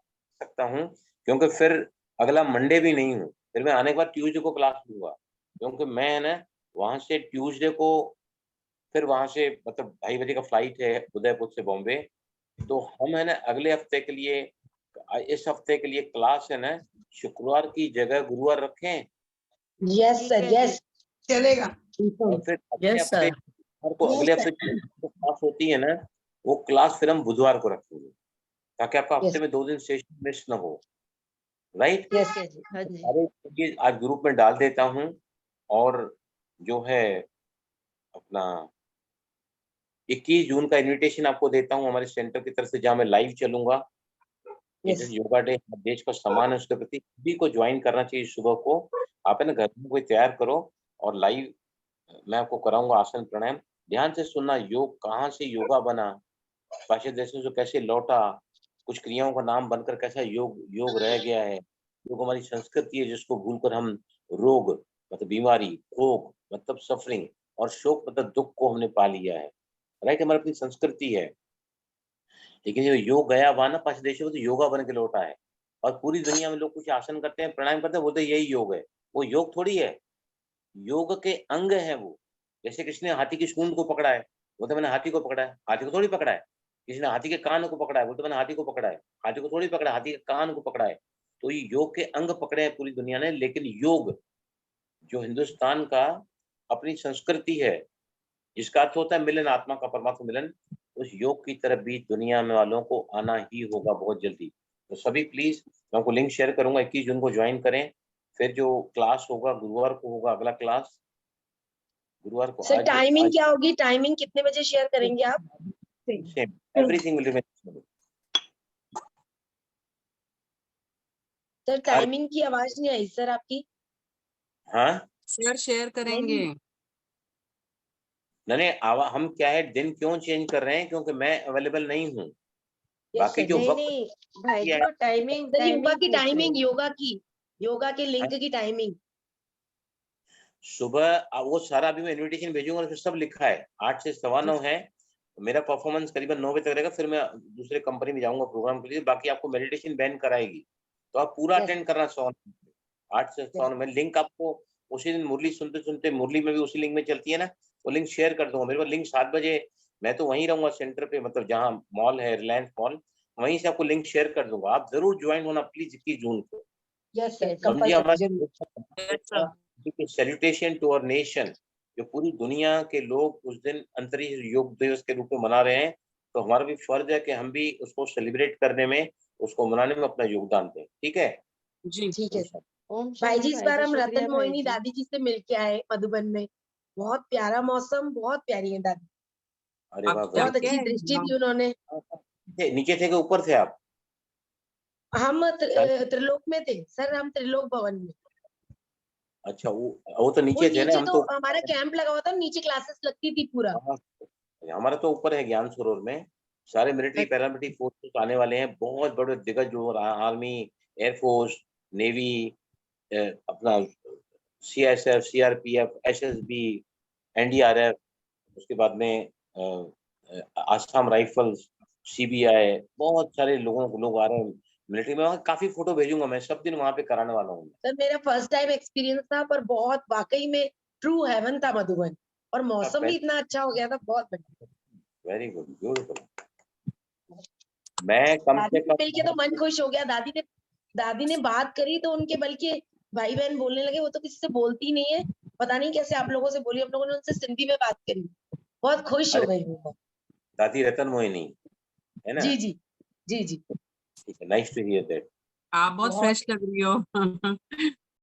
सकता हूँ, क्योंकि फिर अगला मंडे भी नहीं हूँ, फिर मैं आने के बाद ट्यूसडे को क्लास लूंगा, क्योंकि मैं है ना वहां से ट्यूसडे को फिर वहां से मतलब 2:30 बजे का फ्लाइट है उदयपुर से बॉम्बे। तो हम है ना अगले हफ्ते के लिए, इस हफ्ते के लिए क्लास है ना शुक्रवार की जगह गुरुवार रखें। यस ठीक सर, है जी। यस चलेगा। और फिर अगले यस हफ्ते सर। को, अगले हफ्ते जो क्लास होती है ना, वो क्लास फिर हम बुधवार को रखेंगे, ताकि आपका हफ्ते में 2 दिन सेशन मिस ना हो। राइट? यस जी, हाँ जी। सारे चीजें आज ग्रुप में डाल देता हूँ, और जो है अपना 21 जून का इनविटेशन आपको देता हूँ हमारे सेंटर की तरफ से, जहाँ मैं लाइव चलूंगा। यस योगा डे देश का सम्मान है, उसके प्रति सभी को ज्वाइन करना चाहिए। सुबह को आप है ना घर में कोई तैयार करो, और लाइव मैं आपको कराऊंगा आसन प्राणायाम। ध्यान से सुनना, योग कहाँ से योगा बना, पाश्चात्य देशों से कैसे लौटा, कुछ क्रियाओं का नाम बनकर कैसा योग रह गया है। योग हमारी संस्कृति है, जिसको भूलकर हम रोग मतलब बीमारी, भोग मतलब सफरिंग, और शोक मतलब दुख को हमने पा लिया है। राइट? हमारी अपनी संस्कृति है। लेकिन जो योग गया वहां ना पाश्चात्य देशों में, तो योगा बन के लौटा है। और पूरी दुनिया में लोग कुछ आसन करते हैं, प्राणायाम करते हैं, बोलते हैं यही योग है। वो योग थोड़ी है, योग के अंग है वो। जैसे किसी ने हाथी की सूंड को पकड़ा है, बोलते मैंने हाथी को पकड़ा है, हाथी को थोड़ी पकड़ा है। किसी ने हाथी के कान को पकड़ा है, बोलते मैंने हाथी को पकड़ा है, हाथी को थोड़ी पकड़ा है, हाथी के कान को पकड़ा है। तो ये योग के अंग पकड़े हैं पूरी दुनिया ने। लेकिन योग जो हिंदुस्तान का अपनी संस्कृति है, जिसका अर्थ होता है मिलन, आत्मा का परमात्मा मिलन, उस योग की तरफ भी दुनिया में वालों को आना ही होगा बहुत जल्दी। तो सभी प्लीज, मैं आपको लिंक शेयर करूंगा, 21 जून को ज्वाइन करें। फिर जो क्लास होगा गुरुवार को होगा, अगला क्लास गुरुवार को। सर टाइमिंग क्या होगी? टाइमिंग कितने बजे शेयर करेंगे आप? Everything will remain. Sir timing की आवाज नहीं आई सर आपकी। हाँ सर शेयर करेंगे। नहीं, हम क्या है, दिन क्यों चेंज कर रहे हैं, क्योंकि मैं अवेलेबल नहीं हूँ। बाकी जो नहीं वक्त नहीं भाई जी, है, वो टाइमिंग सर योगा की पूछ रहे टाइमिंग, हैं। योगा के लिंक की टाइमिंग। सुबह वो सारा अभी मैं इनविटेशन भेजूंगा, उसमें सब लिखा है। 8 से 9:15 है। मेरा परफॉर्मेंस करीबन 9 बजे तक रहेगा, फिर मैं दूसरे कंपनी में जाऊंगा प्रोग्राम के लिए। बाकी आपको मेडिटेशन बैन कराएगी, तो आप पूरा अटेंड करना 8 से 9। मैं लिंक आपको उसी दिन मुरली सुनते सुनते, मुरली में भी उसी लिंक में चलती है ना, वो लिंक शेयर कर दूंगा। मेरे पास लिंक 7 बजे, मैं तो वहीं रहूंगा सेंटर पे, मतलब जहाँ मॉल है रिलायंस मॉल, वहीं से आपको लिंक शेयर कर दूंगा। आप जरूर ज्वाइन होना प्लीज 21 जून को। यस सर, समझिए कंपल्सरी। हमारा सैल्यूटेशन टू आवर नेशन, जो पूरी दुनिया के लोग उस दिन अंतरिक्ष योग दिवस के रूप में मना रहे हैं, तो हमारा भी फर्ज है कि हम भी उसको सेलिब्रेट करने में, उसको मनाने में अपना योगदान दें। ठीक है जी ठीक है सर। ओम भाई जी शांति इस भाई बार जी, हम शुक्रिया रतन भाई मोहिनी जी। दादी जी से मिलके आए मधुबन में। बहुत प्यारा मौसम, बहुत प्यारी है दादी। अरे वाह, बहुत अच्छी दृष्टि दी उन्होंने। नीचे थे कि ऊपर थे आप? हम त्रिलोक में थे सर, हम त्रिलोक भवन में। अच्छा, वो तो वो नीचे थे ना, हम तो तो हमारा कैंप लगा हुआ था, नीचे क्लासेस लगती थी पूरा। हमारा तो ऊपर है ज्ञान सरोवर में। सारे मिलिट्री पैरामिलिट्री फोर्सेस आने वाले हैं, बहुत बड़े दिग्गज जो आर्मी, एयरफोर्स, नेवी, अपना सीएसएफ, सीआरपीएफ, एसएसबी, एनडीआरएफ, उसके बाद में आसाम राइफल्स, सीबीआई, बहुत सारे लोग आ रहे हैं मिलिट्री में। वहाँ काफी फोटो भेजूंगा, मैं सब दिन वहाँ पे कराने वाला हूँ। सर मेरा फर्स्ट टाइम एक्सपीरियंस था, पर बहुत वाकई में ट्रू हेवन था मधुबन, और मौसम भी इतना अच्छा हो गया था, बहुत बढ़िया। Very good, beautiful. मैं कम दादी से से मिलके तो कम मन खुश हो गया। दादी ने बात करी तो उनके बल्कि भाई बहन बोलने लगे। वो तो किसी से बोलती नहीं है, पता नहीं कैसे आप लोगों से बोली। हम लोगों ने उनसे सिंधी में बात करी, बहुत खुश हो गई वो। दादी रतन मोहिनी, है ना? जी जी जी जी। ठीक है, नाइस टू हियर दैट। आप बहुत फ्रेश लग रही हो।